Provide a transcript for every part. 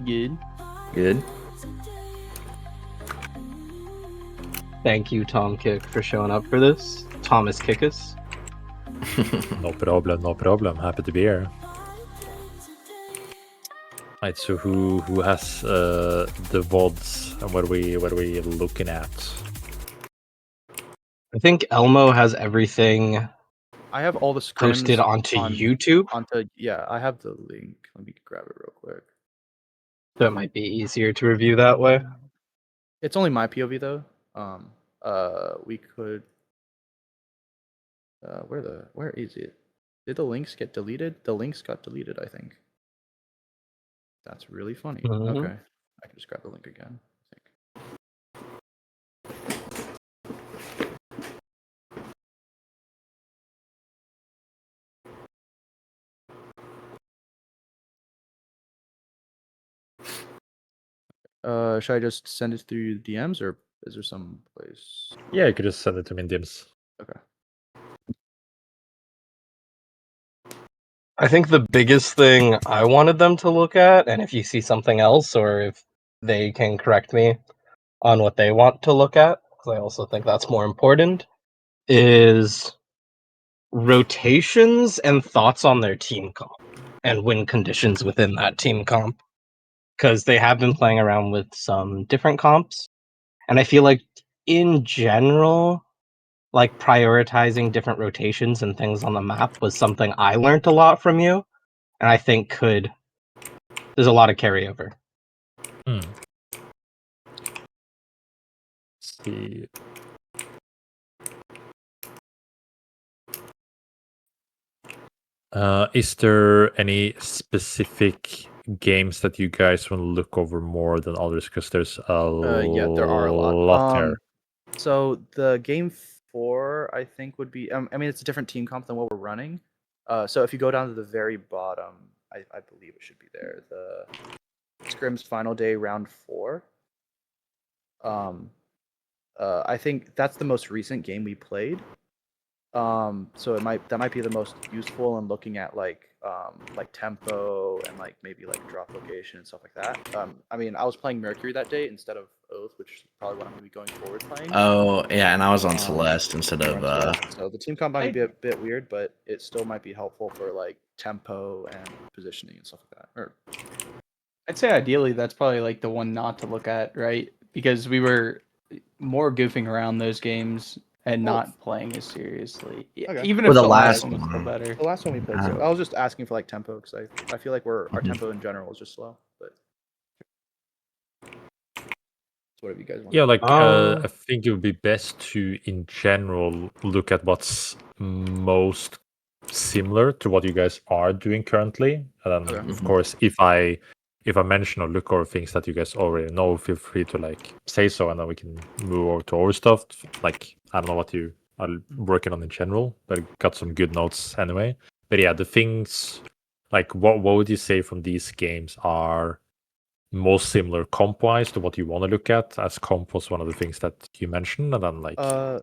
Good. Good. Thank you, Tom Kick, for showing up for this. Thomas Kickus. No problem, no problem. Happy to be here. Right, so who has the VODs and what are we looking at? I think Elmo has everything I have all the scrims posted onto YouTube, Yeah, I have the link. Let me grab it real quick. so it might be easier to review that way. It's only my POV though. We could. Where is it? Did the links get deleted? The links got deleted, I think. That's really funny. Mhm. Okay, I can just grab the link again. I think. Should I just send it through DMs or is there some place? Yeah, you could just send it to me in DMs. Okay. I think the biggest thing I wanted them to look at, and if you see something else, or if they can correct me on what they want to look at, because I also think that's more important, is rotations and thoughts on their team comp and win conditions within that team comp. Because they have been playing around with some different comps, and I feel like in general, like prioritizing different rotations and things on the map was something I learned a lot from you, and I think there's a lot of carryover. Let's see. Is there any specific games that you guys want to look over more than others? Because there's Yeah, there are a lot. there. So the game 4, I think, would be. I mean, it's a different team comp than what we're running. So if you go down to the very bottom, I believe it should be there. The Scrims Final Day Round 4. I think that's the most recent game we played. So that might be the most useful in looking at like tempo and like maybe like drop location and stuff like that. I mean, I was playing Mercury that day instead of Oath, which is probably what I'm gonna be going forward playing. Oh, yeah, and I was on Celeste instead You're of on Celeste. So the team comp might be a bit weird, but it still might be helpful for like tempo and positioning and stuff like that. Or I'd say ideally that's probably like the one not to look at, right? Because we were more goofing around those games and not playing as seriously. Okay. Even Or if the the last last one was still one. better. the last one we played. So I was just asking for like tempo because I feel like our tempo in general is just slow. But it's whatever you guys want. Yeah, like I think it would be best to, in general, look at what's most similar to what you guys are doing currently, and then, of course, if I mention or look over things that you guys already know, feel free to like say so, and then we can move over to our stuff. Like I don't know what you are working on in general, but I got some good notes anyway. But yeah, the things like what would you say from these games are most similar comp-wise to what you want to look at, as comp was one of the things that you mentioned, and then like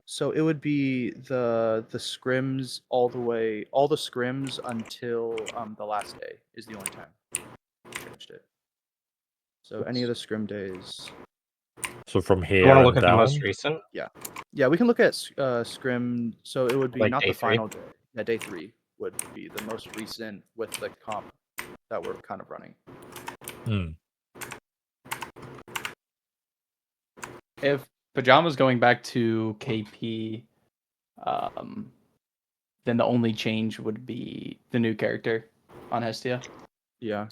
so it would be the scrims all the scrims until the last day is the only time I finished it. So any of the scrim days. So from here You want to and look at down? the most recent? Yeah, we can look at scrim. So it would be Like not day the 3? final day. Yeah, day 3 would be the most recent with the comp that we're kind of running. If Pajama's going back to KP, then the only change would be the new character on Hestia. Yeah.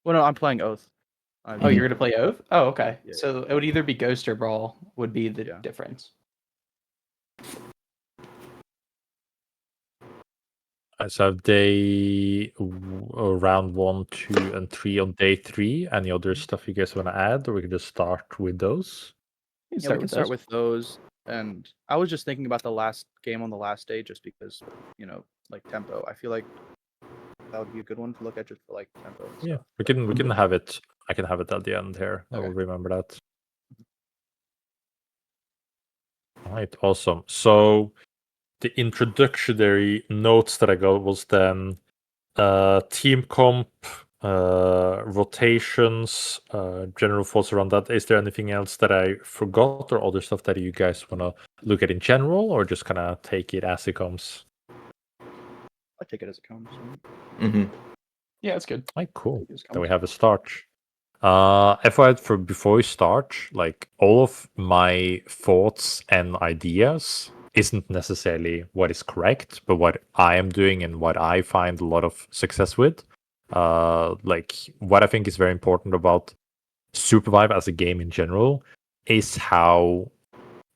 Well, no, I'm playing Oath. Oh, you're gonna play Oath? Oh, okay. Yeah. So it would either be Ghost or Brawl would be the difference. So have they round 1, 2, and 3 on day 3? Any other stuff you guys want to add, or we can just start with those? We can start with those. And I was just thinking about the last game on the last day, just because, like tempo. I feel like that would be a good one to look at just for like tempo. And Yeah, stuff. we can have it. I can have it at the end here. I will remember that. All right, awesome. So the introductory notes that I got was then team comp, rotations, general thoughts around that. Is there anything else that I forgot or other stuff that you guys want to look at in general, or just kind of take it as it comes? I take it as it comes. Mm-hmm. Yeah, it's good. Like, cool. Take it as it Then we comes. have a start. FYI, for before we start, like all of my thoughts and ideas isn't necessarily what is correct, but what I am doing and what I find a lot of success with. Like what I think is very important about Supervive as a game in general is how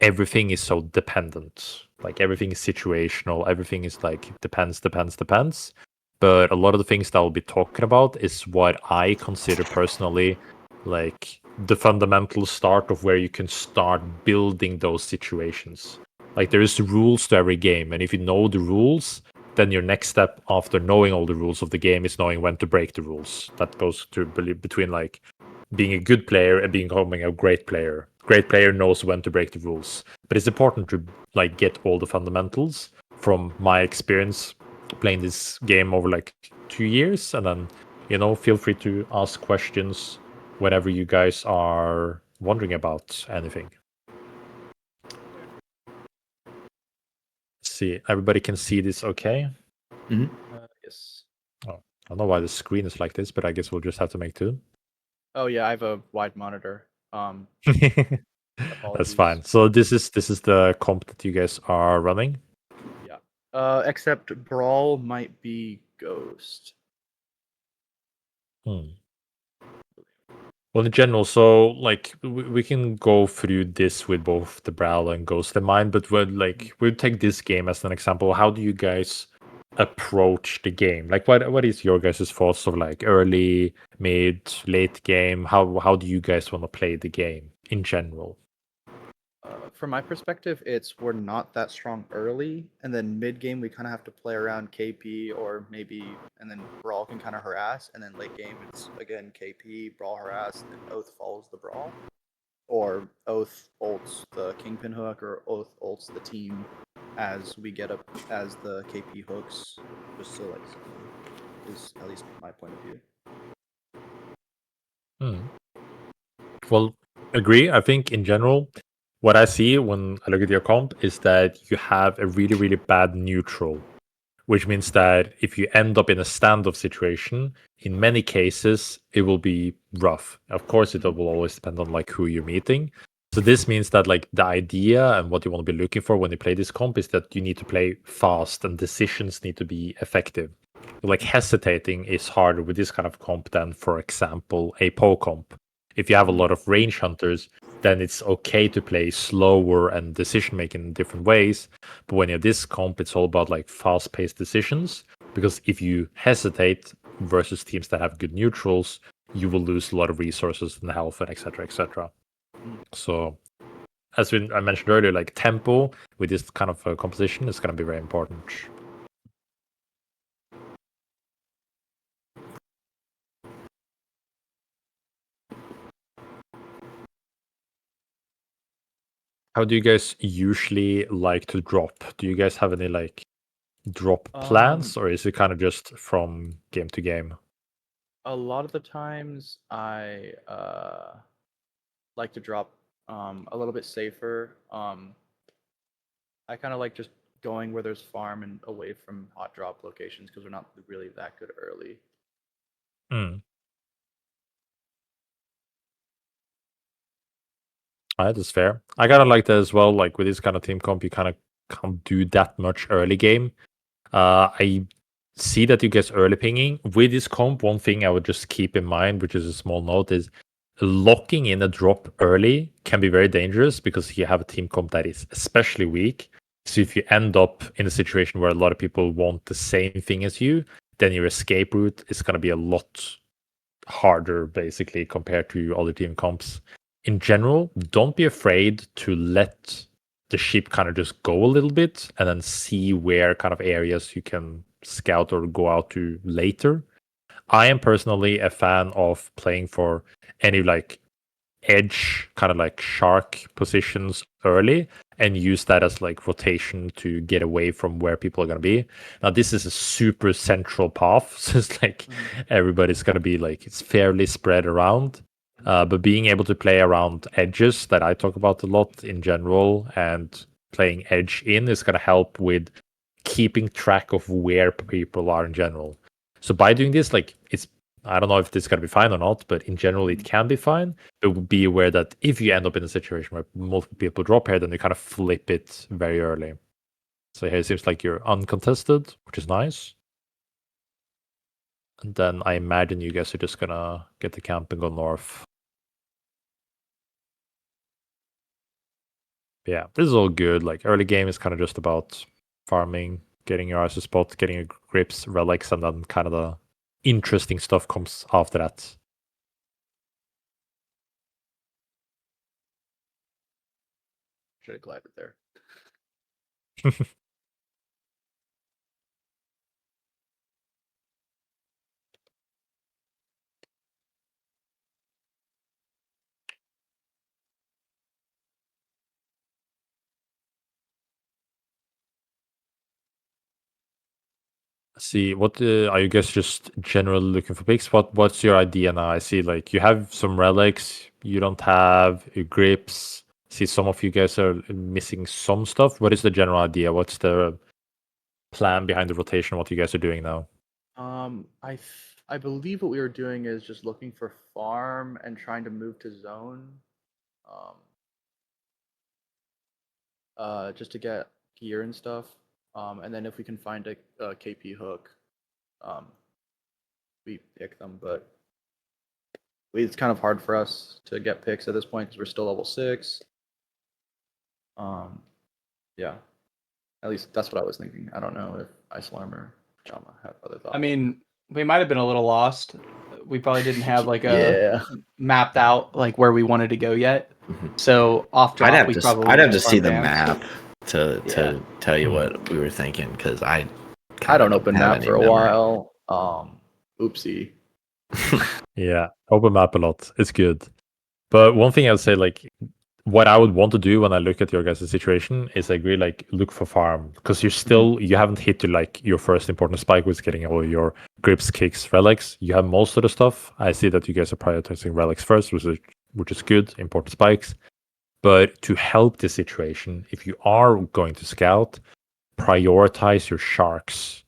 everything is so dependent. Like everything is situational. Everything is like depends. But a lot of the things that I'll be talking about is what I consider personally like the fundamental start of where you can start building those situations. Like there is rules to every game, and if you know the rules, then your next step after knowing all the rules of the game is knowing when to break the rules. That goes to between like being a good player and becoming a great player. Great player knows when to break the rules, but it's important to like get all the fundamentals. From my experience playing this game over like 2 years, and then feel free to ask questions whenever you guys are wondering about anything. Let's see, everybody can see this okay? Yes. Oh, I don't know why the screen is like this, but I guess we'll just have to make do. Oh yeah, I have a wide monitor. That's Apologies. fine. So this is the comp that you guys are running. Yeah. Except Brawl might be Ghost. Well, in general, so like we can go through this with both the Brawl and Ghost in mind, but we'll take this game as an example. How do you guys approach the game? Like, what is your guys' thoughts of like early, mid, late game? How do you guys want to play the game in general? From my perspective, we're not that strong early, and then mid game we kind of have to play around KP or maybe, and then Brawl can kind of harass, and then late game it's again KP, Brawl harass, and then Oath follows the Brawl, or Oath ults the Kingpin hook, or Oath ults the team as we get up as the KP hooks, just so like is at least my point of view. Well, agree. I think in general, what I see when I look at your comp is that you have a really, really bad neutral, which means that if you end up in a standoff situation, in many cases, it will be rough. Of course, it will always depend on like who you're meeting. So this means that like the idea and what you want to be looking for when you play this comp is that you need to play fast and decisions need to be effective. Like hesitating is harder with this kind of comp than, for example, a PoE comp. If you have a lot of range hunters, then it's okay to play slower and decision making in different ways. But when you have this comp, it's all about like fast paced decisions. Because if you hesitate versus teams that have good neutrals, you will lose a lot of resources and health and etc. etc. So as I mentioned earlier, like tempo with this kind of composition is going to be very important. How do you guys usually like to drop? Do you guys have any like drop plans, or is it kind of just from game to game? A lot of the times I like to drop a little bit safer. I kind of like just going where there's farm and away from hot drop locations because we're not really that good early. That is fair. I kind of like that as well. Like with this kind of team comp, you kind of can't do that much early game. I see that you guys early pinging. With this comp, one thing I would just keep in mind, which is a small note, is locking in a drop early can be very dangerous because you have a team comp that is especially weak. So if you end up in a situation where a lot of people want the same thing as you, then your escape route is going to be a lot harder, basically, compared to other team comps. In general, don't be afraid to let the ship kind of just go a little bit and then see where kind of areas you can scout or go out to later. I am personally a fan of playing for any like edge kind of like shark positions early, and use that as like rotation to get away from where people are going to be. Now this is a super central path, so it's like everybody's going to be like it's fairly spread around. But being able to play around edges that I talk about a lot in general and playing edge in is going to help with keeping track of where people are in general. So by doing this, like it's I don't know if this is going to be fine or not, but in general it can be fine. But be aware that if you end up in a situation where multiple people drop here, then you kind of flip it very early. So here it seems like you're uncontested, which is nice. And then I imagine you guys are just gonna get the camp and go north. Yeah, this is all good. Like early game is kind of just about farming, getting your ISO spot, getting your grips, relics, and then kind of the interesting stuff comes after that. Should have glided there. See, what are you guys just generally looking for picks? What's your idea now? I see like you have some relics, you don't have your grips. See, some of you guys are missing some stuff. What is the general idea? What's the plan behind the rotation? What you guys are doing now? I believe what we were doing is just looking for farm and trying to move to zone. Just to get gear and stuff. And then if we can find a KP hook, we pick them. But it's kind of hard for us to get picks at this point because we're still level 6. Yeah, at least that's what I was thinking. I don't know if Icelarm or Jama have other thoughts. I mean, we might have been a little lost. We probably didn't have like a yeah. mapped out like where we wanted to go yet. So off drop, I'd have we to probably I'd have to just see the farmed down. map to tell you what we were thinking because I don't open have map any for a memory. while. Oopsie. Yeah, open map a lot. It's good. But one thing I would say, like, what I would want to do when I look at your guys' situation is I agree, like, look for farm because you haven't hit to like your first important spike, which is getting all your grips, kicks, relics. You have most of the stuff. I see that you guys are prioritizing relics first, which is good, important spikes. But to help the situation, if you are going to scout, prioritize your sharks.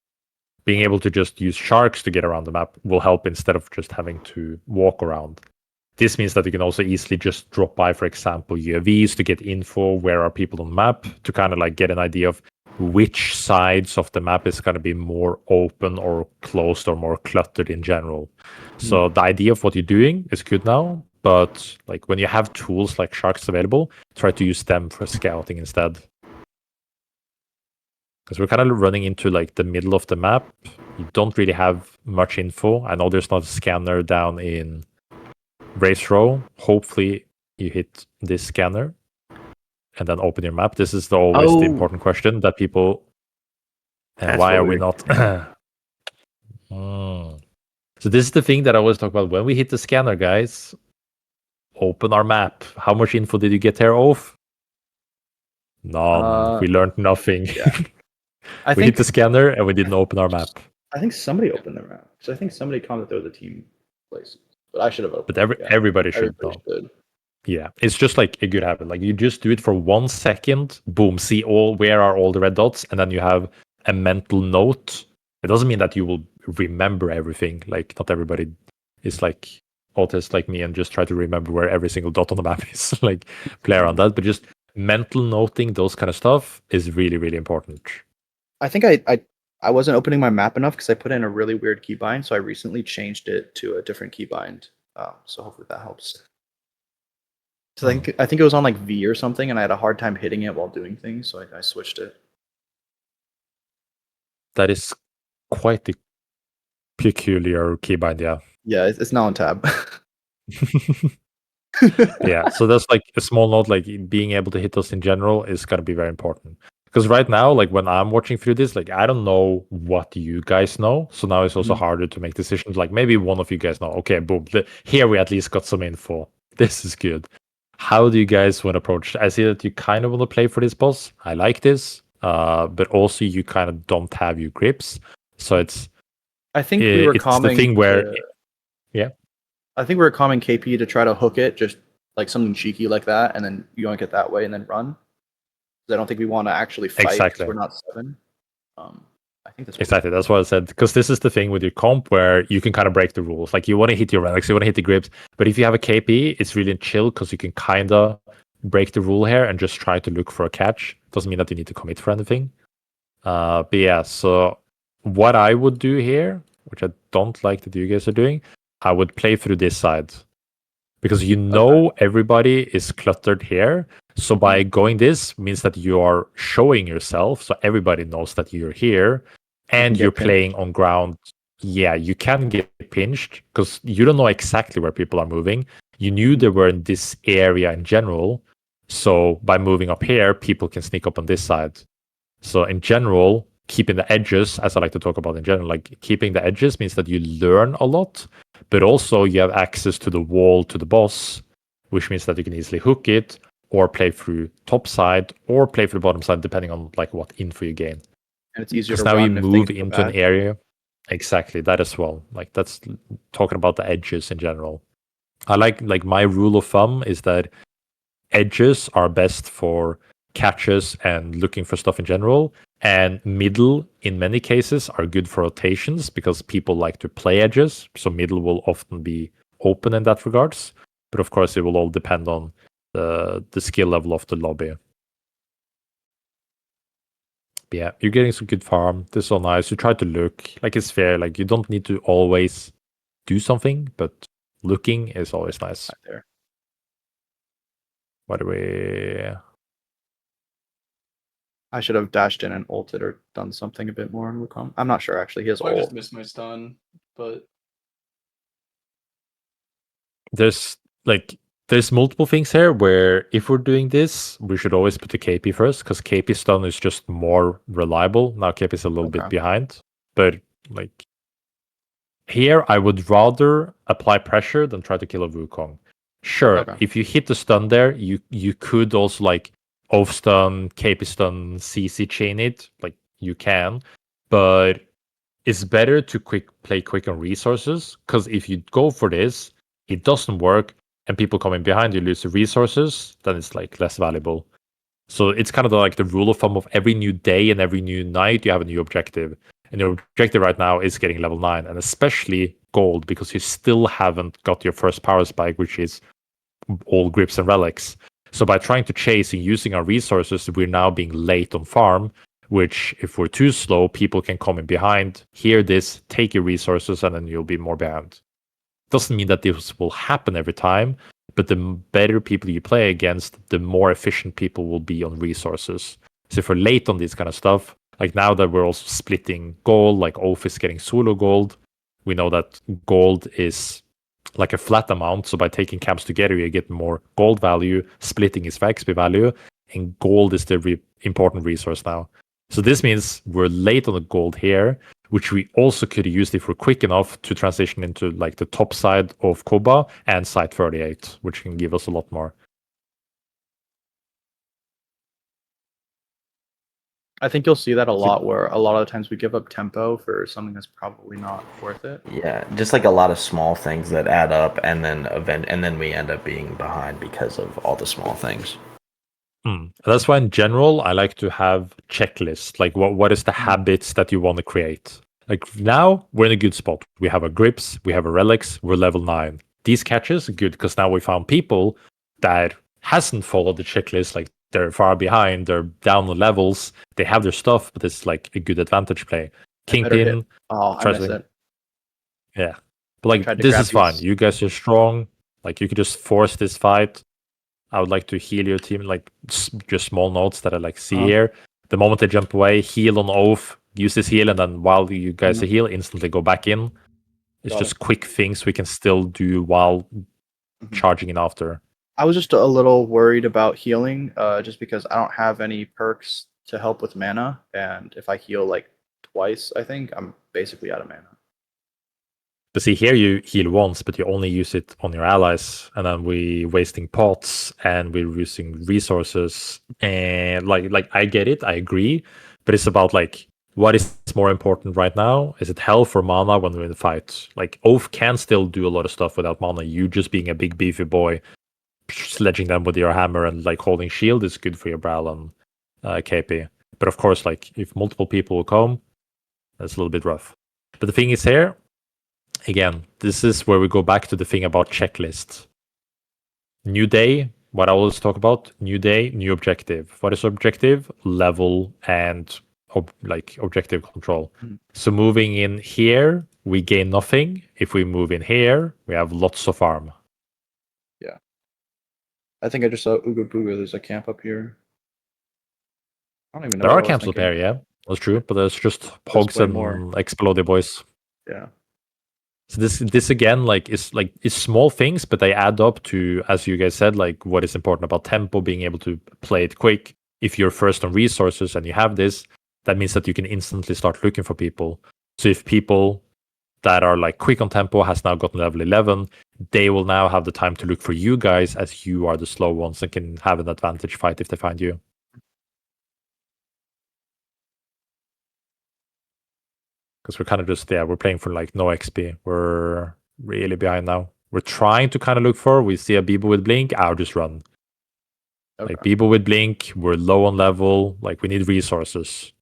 Being able to just use sharks to get around the map will help instead of just having to walk around. This means that you can also easily just drop by, for example, UAVs to get info, where are people on the map, to kind of like get an idea of which sides of the map is going to be more open or closed or more cluttered in general. So the idea of what you're doing is good now, but like when you have tools like sharks available, try to use them for scouting instead. Because we're kind of running into like the middle of the map. You don't really have much info. I know there's not a scanner down in race row. Hopefully you hit this scanner and then open your map. This is always the important question that people. And That's why what are we we- not? So this is the thing that I always talk about. When we hit the scanner, guys, open our map. How much info did you get there off? None. We learned nothing. Yeah. We hit the scanner and we didn't open our map. I think somebody opened the map. So I think somebody commented there was a team place. But I should have opened. But everybody should though. Yeah, it's just like a good habit. Like you just do it for 1 second, boom, see where are all the red dots, and then you have a mental note. It doesn't mean that you will remember everything. Like not everybody is like autist like me and just try to remember where every single dot on the map is. Like play around that, but just mental noting those kind of stuff is really, really important. I think I wasn't opening my map enough because I put in a really weird keybind, so I recently changed it to a different keybind. So hopefully that helps. So I think it was on like V or something, and I had a hard time hitting it while doing things, so I switched it. That is quite the peculiar keybind, yeah. Yeah, it's now on tab. Yeah, so that's like a small note, like being able to hit those in general is going to be very important. Because right now, like when I'm watching through this, like I don't know what you guys know. So now it's also harder to make decisions. Like maybe one of you guys know, okay, boom, here we at least got some info. This is good. how do you guys want to approach it? I see that you kind of want to play for this boss. I like this, but also you kind of don't have your grips. So I think we were it's the calming thing where, I think we were calming KP to try to hook it, just like something cheeky like that, and then yoink it that way and then run. 'Cause I don't think we want to actually fight because Exactly. we're not 7. I think that's Exactly, that's what I said. Because this is the thing with your comp where you can kind of break the rules. Like you want to hit your relics, you want to hit the grips, but if you have a KP, it's really chill because you can kind of break the rule here and just try to look for a catch. Doesn't mean that you need to commit for anything. But yeah, so what I would do here, which I don't like that you guys are doing, I would play through this side because you know everybody is cluttered here. So by going this means that you are showing yourself, so everybody knows that you're here, and you're playing on ground. Yeah, you can get pinched because you don't know exactly where people are moving. You knew they were in this area in general, so by moving up here, people can sneak up on this side. So in general, keeping the edges, as I like to talk about in general, like keeping the edges means that you learn a lot, but also you have access to the wall to the boss, which means that you can easily hook it or play through top side or play through bottom side, depending on like what info you gain. And it's easier to Because now you run if move things go into an bad. area. Exactly, that as well. Like that's talking about the edges in general. I like my rule of thumb is that edges are best for catches and looking for stuff in general. And middle, in many cases, are good for rotations because people like to play edges. So middle will often be open in that regards. But of course, it will all depend on the skill level of the lobby. But yeah, you're getting some good farm. This is so nice. You try to look like it's fair. Like you don't need to always do something, but looking is always nice. Right there. What do we? I should have dashed in and ulted or done something a bit more in Wukong. I'm not sure actually. He has I ult. just missed my stun, but There's multiple things here where if we're doing this, we should always put the KP first because KP stun is just more reliable. Now KP is a little bit behind, but like here I would rather apply pressure than try to kill a Wukong. Sure, if you hit the stun there, you could also like off stun, KP stun, CC chain it, like you can, but it's better to play quick on resources because if you go for this, it doesn't work, and people coming behind you lose the resources, then it's like less valuable. So it's kind of like the rule of thumb of every new day and every new night you have a new objective. And your objective right now is getting level 9, and especially gold, because you still haven't got your first power spike, which is all grips and relics. So by trying to chase and using our resources, we're now being late on farm, which if we're too slow, people can come in behind, hear this, take your resources, and then you'll be more behind. Doesn't mean that this will happen every time, but the better people you play against, the more efficient people will be on resources. So if we're late on this kind of stuff, like now that we're also splitting gold, like Oath is getting solo gold, we know that gold is like a flat amount. So by taking camps together, you get more gold value, splitting is for XP value, and gold is the important resource now. So this means we're late on the gold here, which we also could use if we're quick enough to transition into like the top side of Koba and side 38, which can give us a lot more. I think you'll see that a lot where a lot of the times we give up tempo for something that's probably not worth it. Yeah, just like a lot of small things that add up, and then we end up being behind because of all the small things. That's why in general I like to have checklists. Like what is the habits that you want to create? Like now we're in a good spot. We have our grips, we have our relics, we're level 9. These catches are good because now we found people that hasn't followed the checklist. Like they're far behind, they're down the levels, they have their stuff, but it's like a good advantage play. Kingpin. Oh, I missed it. Yeah. But like this is fine. You guys are strong. Like you could just force this fight. I would like to heal your team, like just small notes that I like see here. The moment they jump away, heal on Oath, use this heal, and then while you guys are heal, instantly go back in. It's just quick things we can still do while charging in after. I was just a little worried about healing, just because I don't have any perks to help with mana, and if I heal like twice, I think I'm basically out of mana. But see, here you heal once, but you only use it on your allies, and then we wasting pots and we're using resources. And like I get it, I agree, but it's about like what is more important right now? Is it health or mana when we're in the fight? Like Oath can still do a lot of stuff without mana. You just being a big beefy boy, sledging them with your hammer and like holding shield is good for your Brawl and KP. But of course, like if multiple people will come, that's a little bit rough. But the thing is here. Again, this is where we go back to the thing about checklist. New day, what I always talk about, new day, new objective. What is objective? Level and objective control. So moving in here, we gain nothing. If we move in here, we have lots of farm. Yeah. I think I just saw Ooga Booga. There's a camp up here. I don't even know. There what are I was camps up thinking. here, yeah. That's true, but there's just hogs way and more. exploded boys. Yeah. So this again is small things, but they add up to, as you guys said, like what is important about tempo, being able to play it quick. If you're first on resources and you have this, that means that you can instantly start looking for people. So if people that are like quick on tempo has now gotten level 11, they will now have the time to look for you guys as you are the slow ones and can have an advantage fight if they find you. Because we're kind of just, we're playing for like no XP. We're really behind now. We're trying to kind of look for, we see a Bibo with Blink, I'll just run. Okay. Like Bibo with Blink, we're low on level, like we need resources.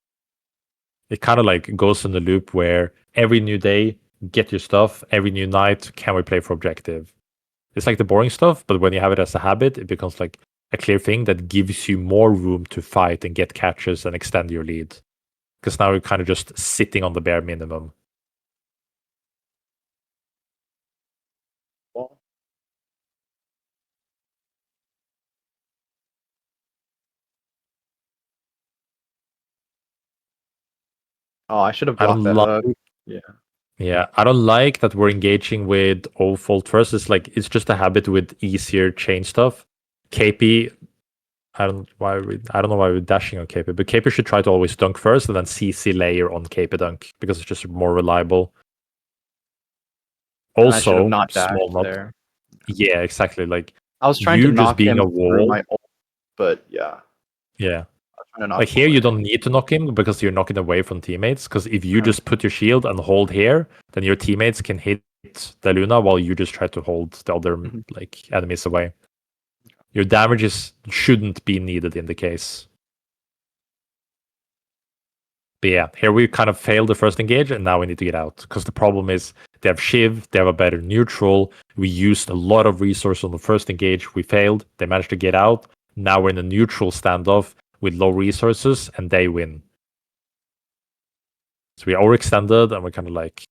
It kind of like goes in the loop where every new day, get your stuff, every new night, can we play for objective? It's like the boring stuff, but when you have it as a habit, it becomes like a clear thing that gives you more room to fight and get catches and extend your lead. Because now you're kind of just sitting on the bare minimum. Oh, I should have I blocked don't that like. hook. Yeah. Yeah, I don't like that we're engaging with Ofold first. It's just a habit with easier chain stuff. KP, I don't know why we're dashing on KP, but KP should try to always dunk first and then CC layer on KP dunk because it's just more reliable. And I should have Also, not small dashed nut. there. Yeah, exactly. Like I was trying you to just knock being him a through wall. my ult, but yeah. Yeah. I was trying to knock Like him here, away. you don't need to knock him because you're knocking away from teammates. Because if you Uh-huh. just put your shield and hold here, then your teammates can hit the Luna while you just try to hold the other like enemies away. Your damages shouldn't be needed in the case. But yeah, here we kind of failed the first engage, and now we need to get out. Because the problem is they have Shiv, they have a better neutral. We used a lot of resources on the first engage. We failed. They managed to get out. Now we're in a neutral standoff with low resources, and they win. So we overextended, and we kind of like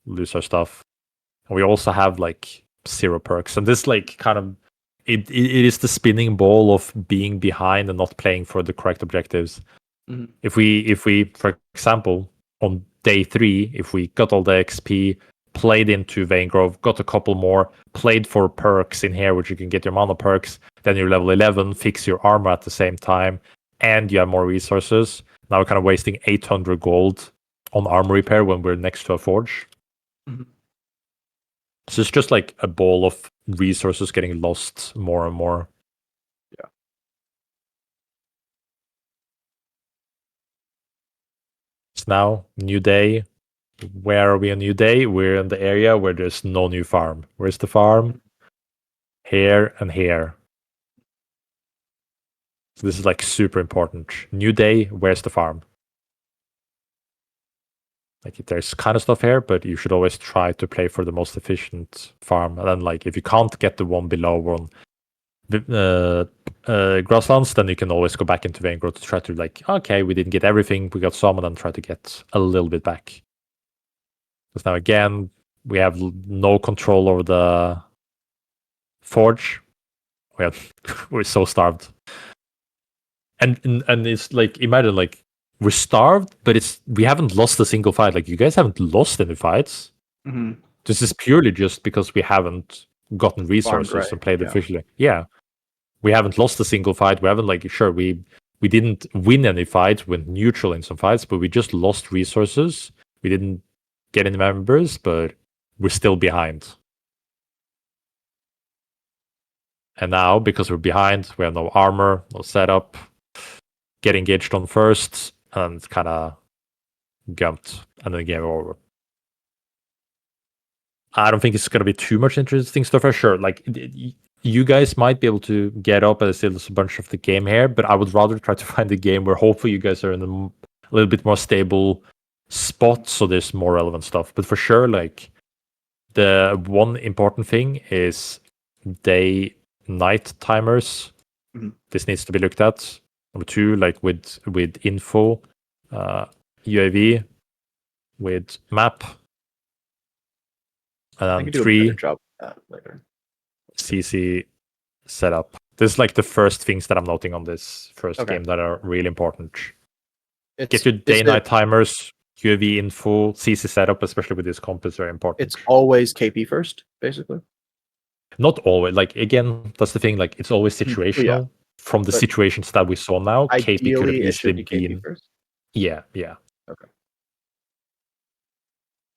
lose our stuff. And we also have like 0 perks. And this like kind of it is the spinning ball of being behind and not playing for the correct objectives. Mhm. If we, for example, on day 3, if we got all the XP, played into Vanegrove, got a couple more, played for perks in here, which you can get your mana perks, then you're level 11, fix your armor at the same time, and you have more resources. Now we're kind of wasting 800 gold on armor repair when we're next to a forge. Mhm. So it's just like a ball of resources getting lost more and more. Yeah. It's now new day. Where are we on new day? We're in the area where there's no new farm. Where's the farm? Here and here. So this is like super important. New day, where's the farm? Like there's kind of stuff here, but you should always try to play for the most efficient farm. And then like if you can't get the one below on grasslands, then you can always go back into Vanegrove to try to like, okay, we didn't get everything, we got some, and then try to get a little bit back. Because now again, we have no control over the forge. We're so starved. And it's like, imagine like we're starved, but we haven't lost a single fight. Like you guys haven't lost any fights. Mhm. This is purely just because we haven't gotten resources right, and played yeah. officially. Yeah. We haven't lost a single fight. We haven't we didn't win any fights. We went neutral in some fights, but we just lost resources. We didn't get any members, but we're still behind. And now, because we're behind, we have no armor, no setup, get engaged on first, and kind of gumped, and then game over. I don't think it's going to be too much interesting stuff for sure. Like, you guys might be able to get up, and there's still a bunch of the game here, but I would rather try to find a game where hopefully you guys are in a little bit more stable spot, so there's more relevant stuff. But for sure, like, the one important thing is day-night timers. Mhm. This needs to be looked at. Number 2, like with info, UAV, with map, I and can do a better 3, job with that later. CC setup. This is like the first things that I'm noting on this first Okay. game that are really important. It's, Get your is day-night it- timers, UAV info, CC setup, especially with this comp, is very important. It's always KP first, basically. Not always. Like, again, that's the thing. Like, it's always Well, situational. yeah. From the But situations that we saw now, KP could have Ideally, it easily should be KP been. first. Yeah.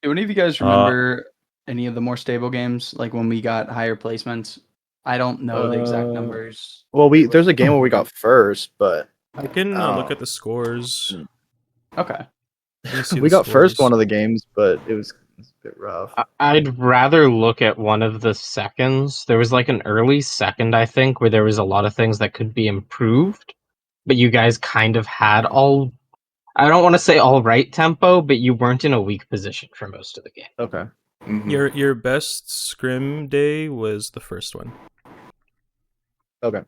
Do any of you guys remember any of the more stable games, like when we got higher placements? I don't know the exact numbers. Well, there's a game where we got first, but I can Oh. look at the scores. Okay. Let me see we the got first scores. one of the games, but it was a bit rough. I'd rather look at one of the seconds. There was like an early second, I think, where there was a lot of things that could be improved, but you guys kind of had all. I don't want to say all right tempo, but you weren't in a weak position for most of the game. Okay. Your best scrim day was the first one. Okay.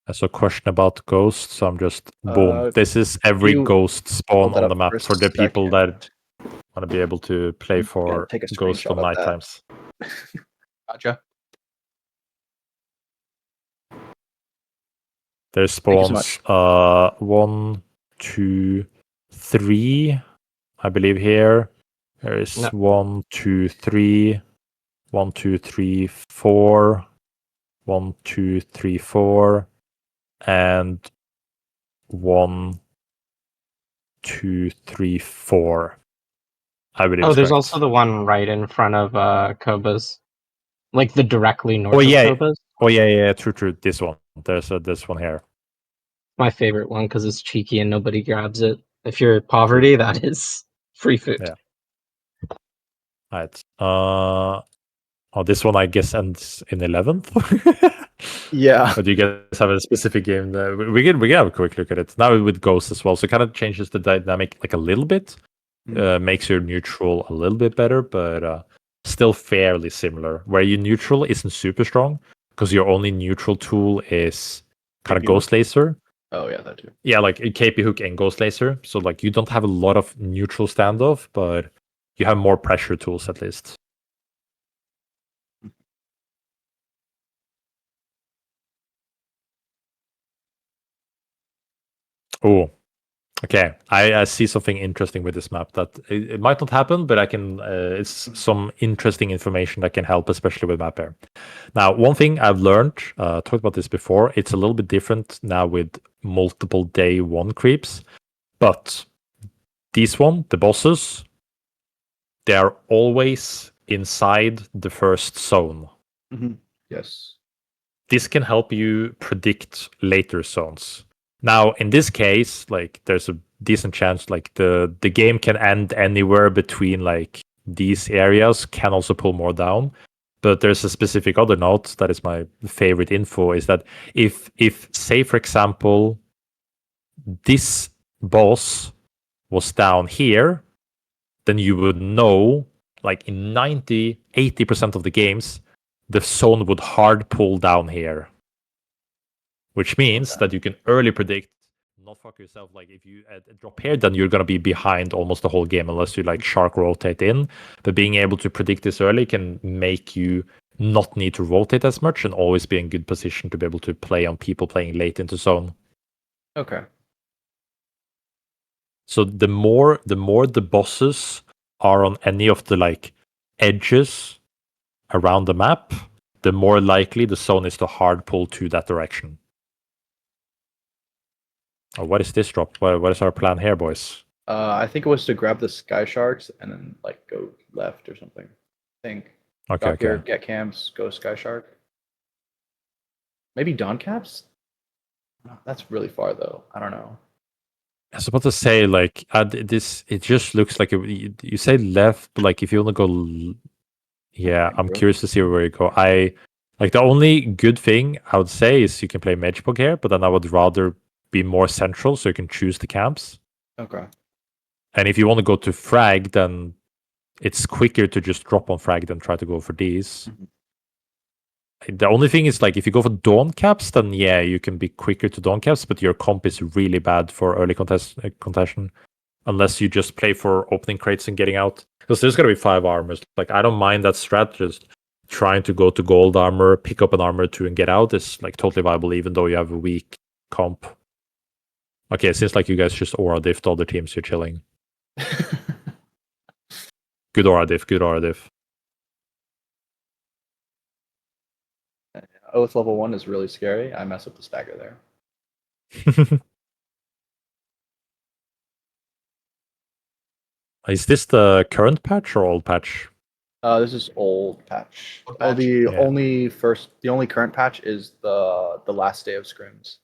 That's a question about ghosts. So I'm just boom. This is every you ghost spawn hold that on the up map for a for the people second. that want to be able to play for take a ghosts screenshot on of night that. times. Gotcha. There's Thank you so spawns much. 1, 2, 3, I believe here. There is No. 1, 2, 3, 1, 2, 3, 4, 1, 2, 3, 4, and 1, 2, 3, 4. I believe. Oh, there's correct. also the one right in front of Koba's, like the directly north yeah. of Koba's. Oh yeah, true. This one. There's this one here. My favorite one because it's cheeky and nobody grabs it. If you're poverty, that is free food. Yeah. Right. This one I guess ends in 11th. Yeah. But you guys have a specific game that we can have a quick look at it now with Ghost as well. So it kind of changes the dynamic like a little bit, makes your neutral a little bit better, but still fairly similar. Where your neutral isn't super strong because your only neutral tool is kind of KP Ghost Laser. Oh yeah, that too. Yeah, like KP Hook and Ghost Laser. So like you don't have a lot of neutral standoff, but you have more pressure tools at least. Oh, okay. I see something interesting with this map that it might not happen, but I can. It's some interesting information that can help, especially with map air. Now, one thing I've learned, talked about this before, it's a little bit different now with multiple day one creeps, but these one, the bosses, they are always inside the first zone. Mm-hmm. Yes. This can help you predict later zones. Now, in this case, like there's a decent chance like the game can end anywhere between like these areas, can also pull more down. But there's a specific other note that is my favorite info is that if say for example this boss was down here, then you would know like in 80% of the games the zone would hard pull down here. Which means that you can early predict, not fuck yourself. Like if you drop here, then you're gonna be behind almost the whole game unless you like shark rotate in. But being able to predict this early can make you not need to rotate as much and always be in good position to be able to play on people playing late into zone. Okay. So the more the bosses are on any of the like edges around the map, the more likely the zone is to hard pull to that direction. Oh, what is this drop? What is our plan here, boys? I think it was to grab the sky sharks and then like go left or something. think. Okay, Dock here, okay. get camps, go Sky Shark. Maybe Dawn Caps? No, that's really far though. I don't know. I was about to say, like, this, it just looks like you say left, but like if you want to go, yeah, I'm curious to see where you go. Like the only good thing I would say is you can play Magipog here, but then I would rather be more central so you can choose the camps. Okay. And if you want to go to frag, then it's quicker to just drop on frag than try to go for these. The only thing is, like, if you go for dawn caps, then yeah, you can be quicker to dawn caps, but your comp is really bad for early contention, unless you just play for opening crates and getting out. Because there's gonna be 5 armors. Like, I don't mind that strat. Just trying to go to gold armor, pick up an armor 2 and get out is like totally viable, even though you have a weak comp. Okay, it seems like you guys just aura diffed other teams. You're chilling. Good aura diff. Good aura diff. Oath level 1 is really scary. I mess up the stagger there. Is this the current patch or old patch? This is old patch. Old patch? The Yeah. only current patch is the last day of scrims.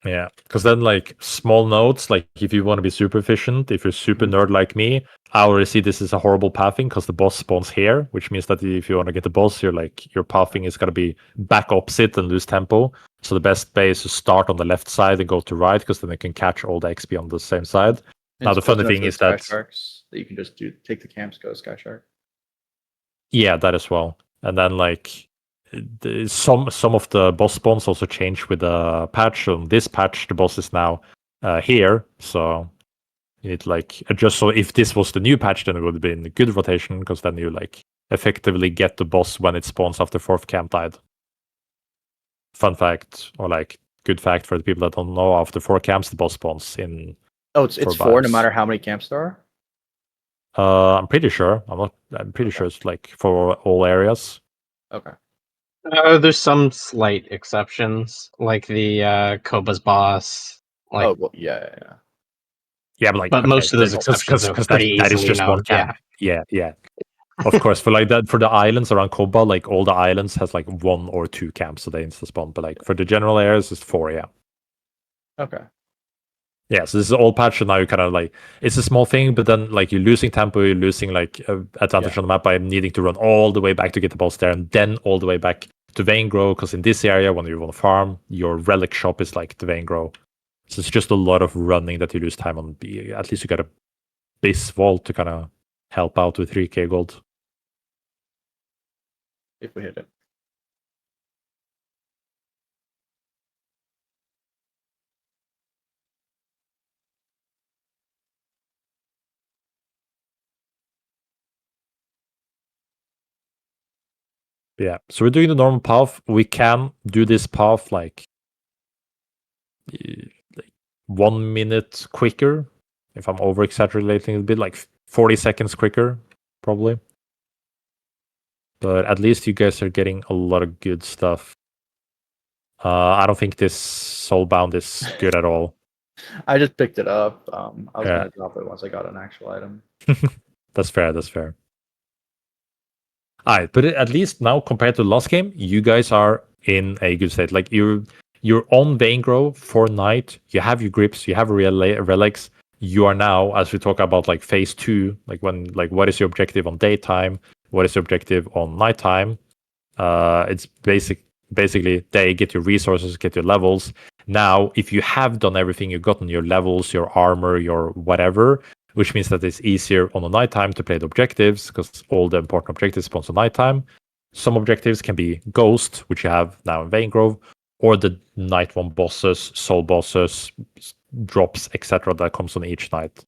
Yeah, because then, like, small notes, like if you want to be super efficient, if you're super nerd like me, I already see this as a horrible pathing because the boss spawns here, which means that if you want to get the boss, your pathing is gonna be back opposite and lose tempo. So the best way is to start on the left side and go to right, because then they can catch all the XP on the same side. Now the funny thing is Sky that Sharks that you can just take the camps, go Sky Shark. yeah, that as well. And then, like, some of the boss spawns also change with the patch. On this patch, the boss is now here, so you need to, like, adjust. So if this was the new patch, then it would have been a good rotation, because then you, like, effectively get the boss when it spawns after 4th camp died. Fun fact, or like good fact for the people that don't know, after 4 camps the boss spawns in. Oh, it's 4 no vibes. matter how many camps there I'm pretty sure. I'm pretty sure it's like for all areas. are. Okay. There's some slight exceptions, like the Koba's boss. Like, Oh well, yeah. Yeah, but like, but okay, most of those because exceptions are pretty that is easily just one known. camp. Yeah. Of course, for like that, for the islands around Koba, like all the islands has like 1 or 2 camps, so they insta spawn. But like for the general areas, it's 4. Yeah. Okay. Yeah, so this is all patch, and now you kind of like, it's a small thing, but then like you're losing tempo, you're losing like advantage on the map by needing to run all the way back to get the boss there, and then all the way back to Vein Grow, because in this area, when you want to farm, your relic shop is like the Vein Grow. So it's just a lot of running that you lose time on. At least you got a base vault to kind of help out with 3k gold. If we hit it. Yeah, so we're doing the normal path. We can do this path like 1 minute quicker. If I'm over exaggerating a bit, like 40 seconds quicker, probably. But at least you guys are getting a lot of good stuff. I don't think this Soulbound is good at all. I just picked it up. I was Yeah. gonna drop it once I got an actual item. That's fair. Alright, but at least now compared to the last game, you guys are in a good state. Like you're on Vein Grow for night. You have your grips. You have relics. You are now, as we talk about like phase 2, like what is your objective on daytime? What is your objective on nighttime? It's basically day, get your resources, get your levels. Now, if you have done everything, you've gotten your levels, your armor, your whatever, which means that it's easier on the nighttime to play the objectives, because all the important objectives spawn on nighttime. Some objectives can be Ghost, which you have now in Vein Grove, or the night 1 bosses, soul bosses, drops, etc. that comes on each night.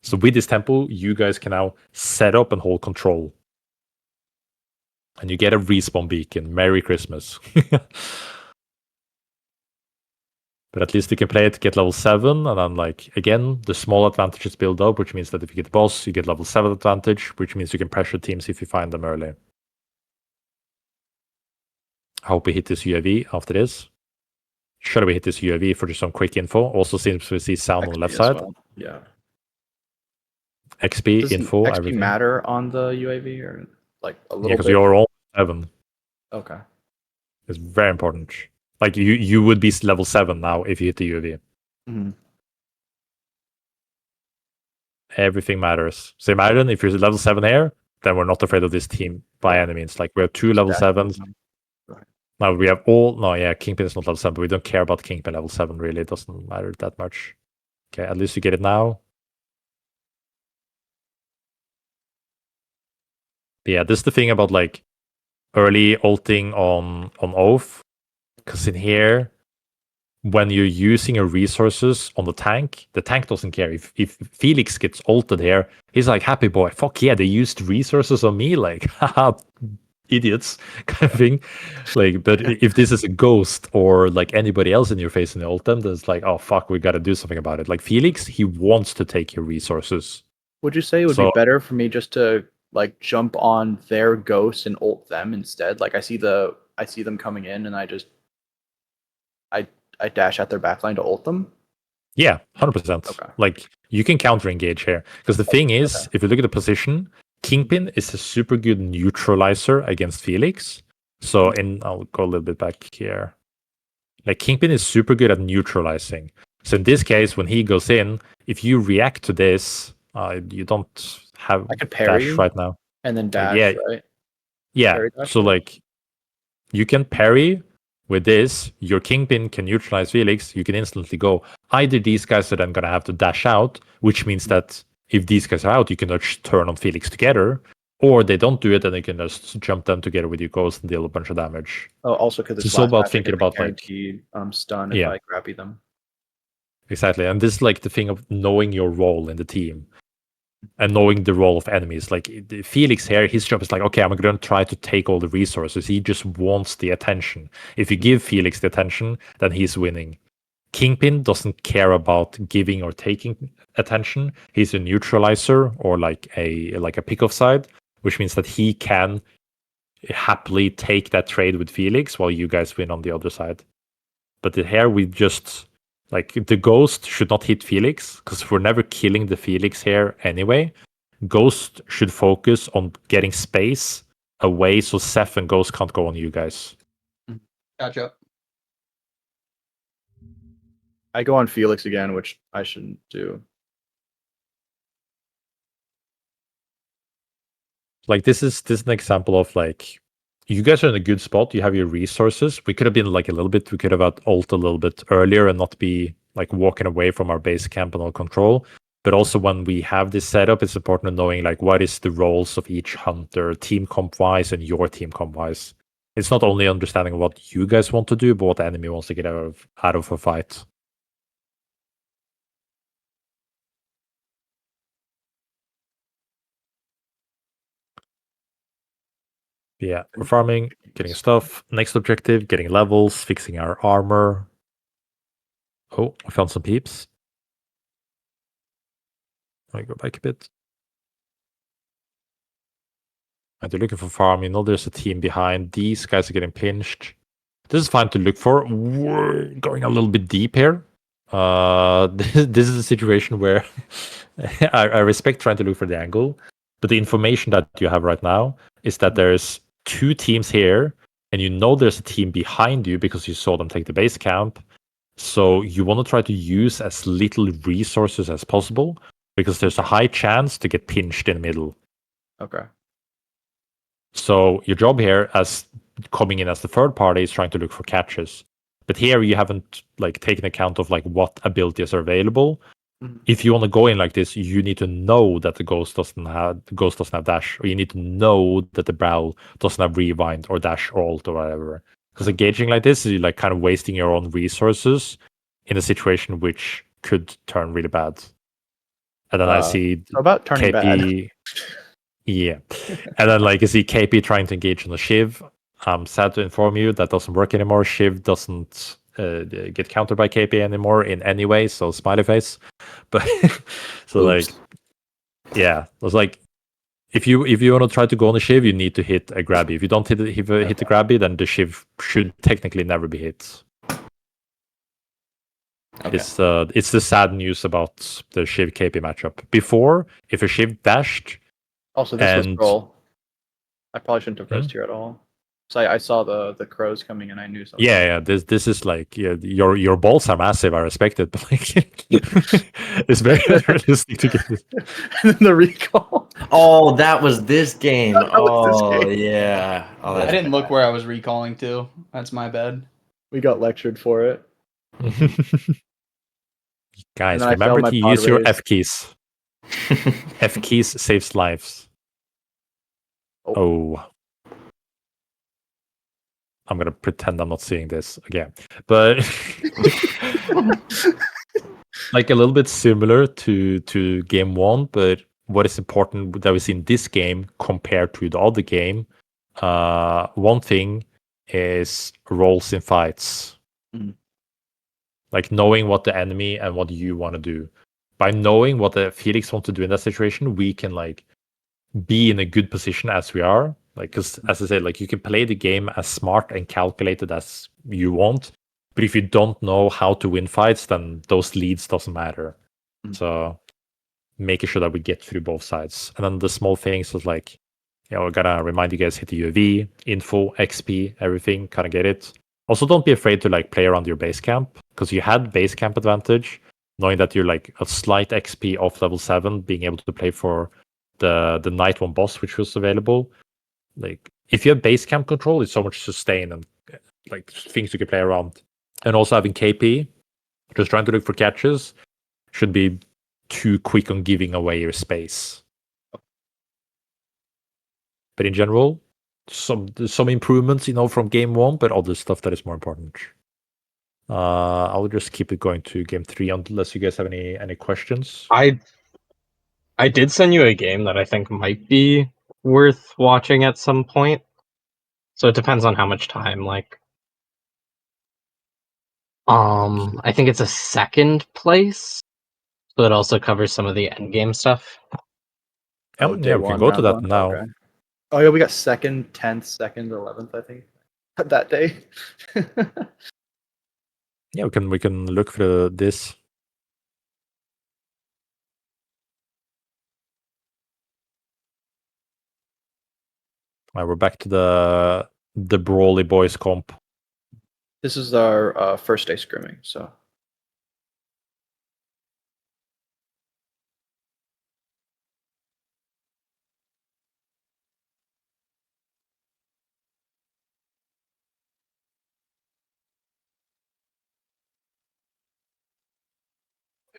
So with this tempo, you guys can now set up and hold control. And you get a respawn beacon. Merry Christmas. But at least you can play it to get level 7, and then, like, again, the small advantages build up, which means that if you get the boss, you get level 7 advantage, which means you can pressure teams if you find them early. I hope we hit this UAV after this. Should we hit this UAV for just some quick info? Also, since we see sound on the left XP as side. well. Yeah. XP, Does info, XP everything. matter on the UAV or like a Yeah, little because bit. you're all 7. Okay. It's very important. Like you would be level 7 now if you hit the UAV. Mm-hmm. Everything matters. So imagine if you're level 7 here, then we're not afraid of this team by any means. Like we have 2 level 7s. Now we have all. No, yeah, Kingpin is not level 7, but we don't care about Kingpin level 7 really. It doesn't matter that much. Okay, at least you get it now. But yeah, this is the thing about like early ulting on Oath. Because in here, when you're using your resources on the tank doesn't care. If Felix gets ulted here, he's like, happy boy, fuck yeah, they used resources on me, like, haha, idiots, kind of thing. Like, but if this is a ghost or like anybody else in your face in the ult them, then it's like, oh fuck, we gotta do something about it. Like Felix, he wants to take your resources. Would you say it would be better for me just to like jump on their ghost and ult them instead? Like I see them coming in and I dash at their backline to ult them. Yeah, 100%. Okay. Like you can counter engage here because the thing is, if you look at the position, Kingpin is a super good neutralizer against Felix. So, I'll go a little bit back here. Like Kingpin is super good at neutralizing. So in this case, when he goes in, if you react to this, you don't have I could parry dash right now. and then dash, yeah, right? yeah. Parry dash, So right? like you can parry with this. Your Kingpin can neutralize Felix. You can instantly go. Either these guys are then gonna have to dash out, which means that if these guys are out, you can just turn on Felix together. Or they don't do it, and you can just jump them together with your ghost and deal a bunch of damage. Oh, also because It's all about thinking about like guaranteed stun if I grabby them. exactly, and this is like the thing of knowing your role in the team and knowing the role of enemies. Like Felix here, his job is like, okay, I'm going to try to take all the resources. He just wants the attention. If you give Felix the attention, then he's winning. Kingpin doesn't care about giving or taking attention. He's a neutralizer or like a pick-off side, which means that he can happily take that trade with Felix while you guys win on the other side. But here we just like the ghost should not hit Felix because we're never killing the Felix here anyway. Ghost should focus on getting space away so Seth and Ghost can't go on you guys. Gotcha. I go on Felix again, which I shouldn't do. Like this is an example of like you guys are in a good spot. You have your resources. We could have been like a little bit. We could have ult a little bit earlier and not be like walking away from our base camp and all control. But also when we have this setup, it's important knowing like what is the roles of each hunter, team comp wise and your team comp wise. It's not only understanding what you guys want to do, but what the enemy wants to get out of a fight. Yeah, we're farming, getting stuff. Next objective, getting levels, fixing our armor. Oh, I found some peeps. Let me go back a bit. And they're looking for farm. You know there's a team behind. These guys are getting pinched. This is fine to look for. We're going a little bit deep here. This is a situation where I respect trying to look for the angle, but the information that you have right now is that there's 2 teams here, and you know there's a team behind you because you saw them take the base camp. So you want to try to use as little resources as possible because there's a high chance to get pinched in the middle. Okay. So your job here as coming in as the third party is trying to look for catches. But here you haven't like taken account of like what abilities are available. Mm-hmm. If you want to go in like this, you need to know that the ghost doesn't have dash, or you need to know that the Brawl doesn't have rewind or dash or ult or whatever. Because engaging like this is like kind of wasting your own resources in a situation which could turn really bad. And then I see about turning KP. Yeah. And then like I see KP trying to engage on the Shiv. I'm sad to inform you that doesn't work anymore. Shiv doesn't get countered by KP anymore in any way, so smiley face. But so Oops. like yeah, it was like if you want to try to go on the Shiv, you need to hit a grabby. If you don't hit the grabby, then the Shiv should technically never be hit. Okay. It's the sad news about the Shiv KP matchup. Before, if a Shiv dashed, Also, this was and- troll. I probably shouldn't have rest here at all. So I saw the crows coming and I knew something. Yeah. This is like your balls are massive. I respect it, but like it's very realistic to get this. And then the recall. Oh, that was this game. That was this Oh, game. yeah. Oh, I that's didn't look bad. where I was recalling to. That's my bad. We got lectured for it. Guys, then I remember failed my to pod use your raise. F keys. F keys saves lives. Oh. I'm gonna pretend I'm not seeing this again. But like a little bit similar to game one, but what is important that we see in this game compared to the other game, one thing is roles in fights. Mhm. Like knowing what the enemy and what you want to do. By knowing what the Felix wants to do in that situation, we can like be in a good position as we are. Like, because as I said, like you can play the game as smart and calculated as you want, but if you don't know how to win fights, then those leads doesn't matter. Mhm. So making sure that we get through both sides, and then the small things was like, I gotta remind you guys, hit the UAV, info, XP, everything, kind of get it. Also, don't be afraid to like play around your base camp, because you had base camp advantage, knowing that you're like a slight XP off level 7, being able to play for the night one boss, which was available. Like if you have base camp control, it's so much sustain and like things you can play around. And also having KP, just trying to look for catches, should be too quick on giving away your space. But in general, some improvements, from game one, but other stuff that is more important. I'll just keep it going to game 3 unless you guys have any questions. I did send you a game that I think might be worth watching at some point. So it depends on how much time. Like, I think it's a second place, but it also covers some of the end game stuff. Oh, Yeah, we can go to round that one? now. Okay. Oh yeah, we got 2nd, 10th, 2nd, 11th, I think. That day. Yeah, we can look for this. All right, we're back to the Brawly Boys comp. This is our first day scrimming, so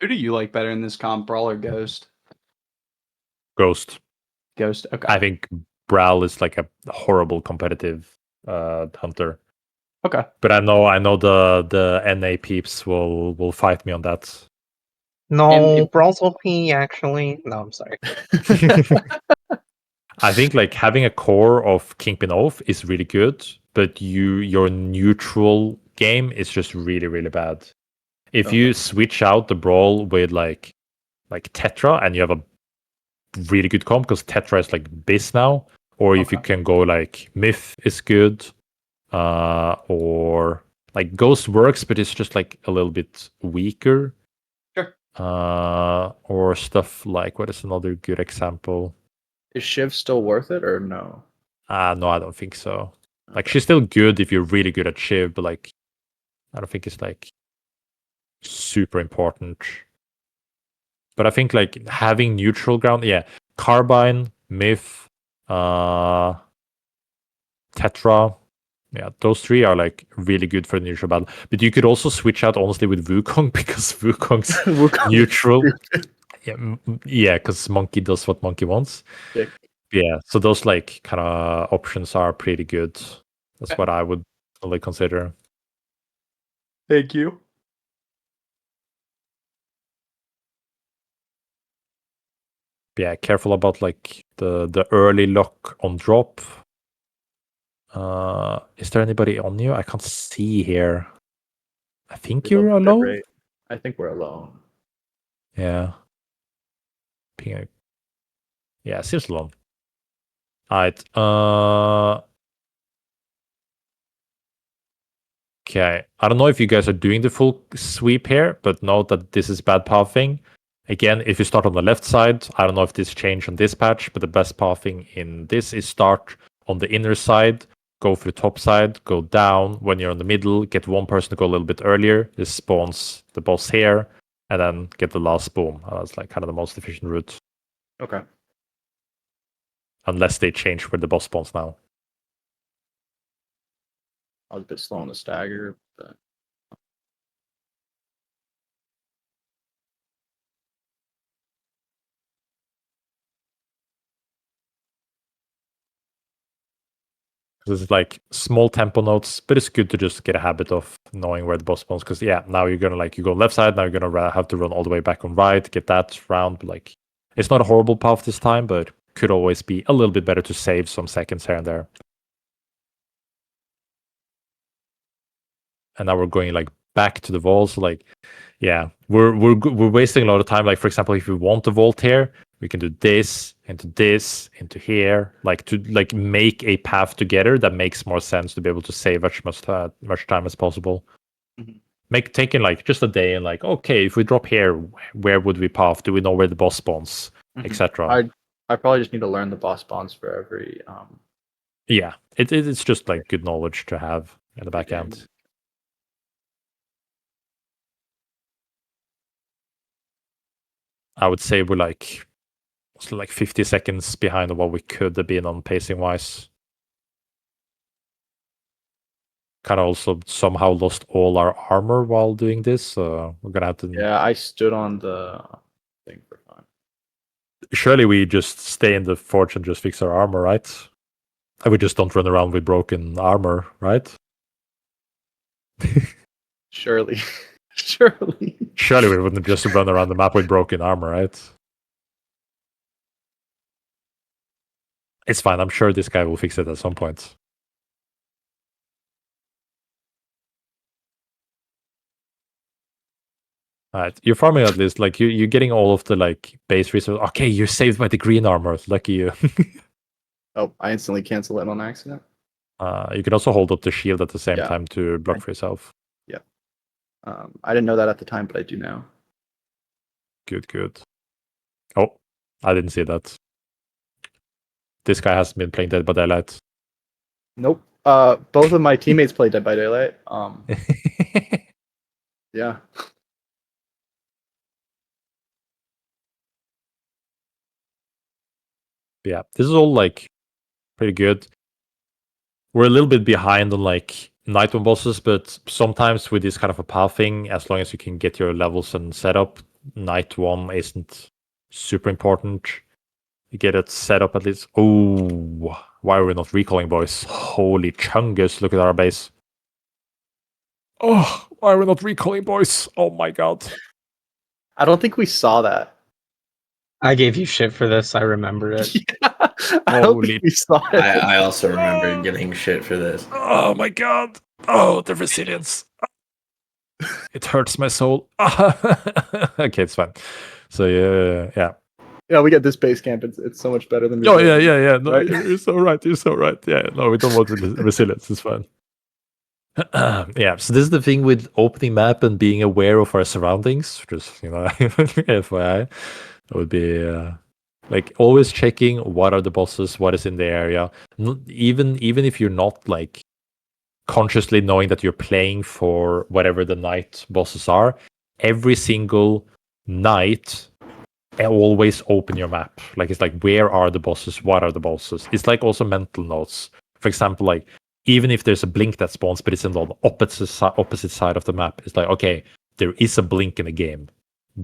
Who do you like better in this comp, Brawl or Ghost? Ghost. Ghost. Okay. I think Brawl is like a horrible competitive hunter. Okay. But I know the NA peeps will fight me on that. No, And Brawl's OP actually. No, I'm sorry. I think like having a core of Kingpin off is really good, but your neutral game is just really, really bad. If you switch out the Brawl with like Tetra and you have a really good comp, because Tetra is like Biz now, or if you can go like Myth is good, or like Ghost works, but it's just like a little bit weaker. Sure. Or stuff like, what is another good example? is Shiv still worth it or no? No, I don't think so. Like she's still good if you're really good at Shiv, but like I don't think it's like super important. But I think like having neutral ground, Carbine, Myth, Tetra, those 3 are like really good for the neutral battle. But you could also switch out honestly with Wukong, because Wukong's neutral. Because Monkey does what Monkey wants. Yeah, so those like kind of options are pretty good. That's what I would only consider. Thank you. Yeah, careful about like the early lock on drop. Is there anybody on you? I can't see here. I think you're alone. I think we're alone. Yeah. Yeah, seems alone. Alright. Okay. I don't know if you guys are doing the full sweep here, but note that this is bad pathing. Again, if you start on the left side, I don't know if this changed on this patch, but the best pathing in this is start on the inner side, go through top side, go down. When you're in the middle, get one person to go a little bit earlier. This spawns the boss here, and then get the last boom. That's like kind of the most efficient route. Okay. Unless they change where the boss spawns now. I was a bit slow on the stagger, but This is like small tempo notes, but it's good to just get a habit of knowing where the boss spawns. Because now you're gonna you go left side. Now you're gonna have to run all the way back on right, get that round. But it's not a horrible path this time, but could always be a little bit better to save some seconds here and there. And now we're going back to the walls. We're wasting a lot of time. Like for example, if we want the vault here, we can do this into here, to make a path together that makes more sense to be able to save as much time as possible. Mm-hmm. Taking just a day and okay, if we drop here, where would we path? Do we know where the boss spawns, etc. I probably just need to learn the boss spawns for every. Yeah, it's just good knowledge to have in the back end. I would say we're 50 seconds behind what we could have been on pacing wise. Kind of also somehow lost all our armor while doing this, so we're gonna have to. Yeah, I stood on the thing for fun. Surely we just stay in the forge and just fix our armor, right? And we just don't run around with broken armor, right? Surely. Surely. Surely we wouldn't just run around the map with broken armor, right? It's fine. I'm sure this guy will fix it at some point. Alright, you're farming at least. You're getting all of the base resources. Okay, you're saved by the green armor. Lucky you. Oh, I instantly cancel it on accident. You can also hold up the shield at the same time to block for yourself. Yeah. I didn't know that at the time, but I do now. Good. Oh, I didn't see that. This guy hasn't been playing Dead by Daylight. Nope. Both of my teammates played Dead by Daylight. Yeah. Yeah, this is all pretty good. We're a little bit behind on night one bosses, but sometimes with this kind of a pathing, as long as you can get your levels and set up, night one isn't super important. You get it set up at least. Oh, why are we not recalling, boys? Holy chungus, look at our base. Oh, why are we not recalling, boys? Oh my god. I don't think we saw that. I gave you shit for this. I remember it. Yeah, I don't think we saw it. I also remember getting shit for this. Oh my god. Oh, the resilience. It hurts my soul. Okay, it's fine. So yeah. Yeah, we get this base camp. It's so much better than. Oh yeah. No, right? you're so right. Yeah, no, we don't want resilience. It's fine. Yeah, so this is the thing with opening map and being aware of our surroundings. Just FYI, that would be always checking what are the bosses, what is in the area. Even if you're not consciously knowing that you're playing for whatever the night bosses are, every single night always open your map. It's where are the bosses, what are the bosses. It's also mental notes. For example, even if there's a blink that spawns but it's on the opposite side of the map, it's okay, there is a blink in the game,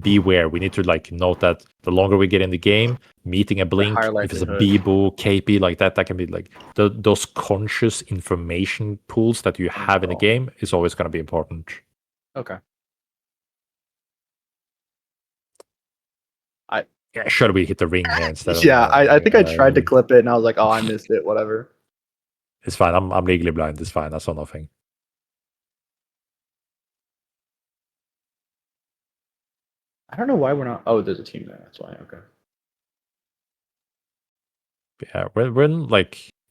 beware. We need to note that the longer we get in the game, meeting a blink, if it's a Bibu, KP, that can be those conscious information pools that you have in the game is always going to be important. Okay. Yeah, should we hit the ring here instead of... Yeah, I think I tried to clip it and I was like, oh, I missed it, whatever. It's fine, I'm legally blind, it's fine, I saw nothing. I don't know why we're not... Oh, there's a team there, that's why, okay. Yeah, we're in we're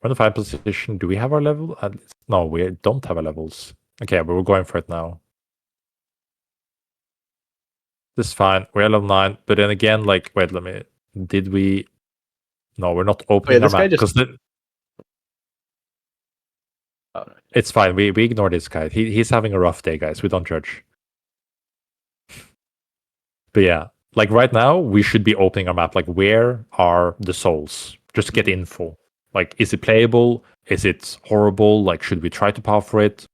in the 5th position. Do we have our level? No, we don't have our levels. Okay, but we're going for it now. This is fine. We're level 9, but then again, wait, let me... Did we... No, we're not opening our map. It's fine. We ignore this guy. He's having a rough day, guys. We don't judge. But yeah, like right now, we should be opening our map. Like, where are the souls? Just get info. Like, is it playable? Is it horrible? Like, should we try to power for it?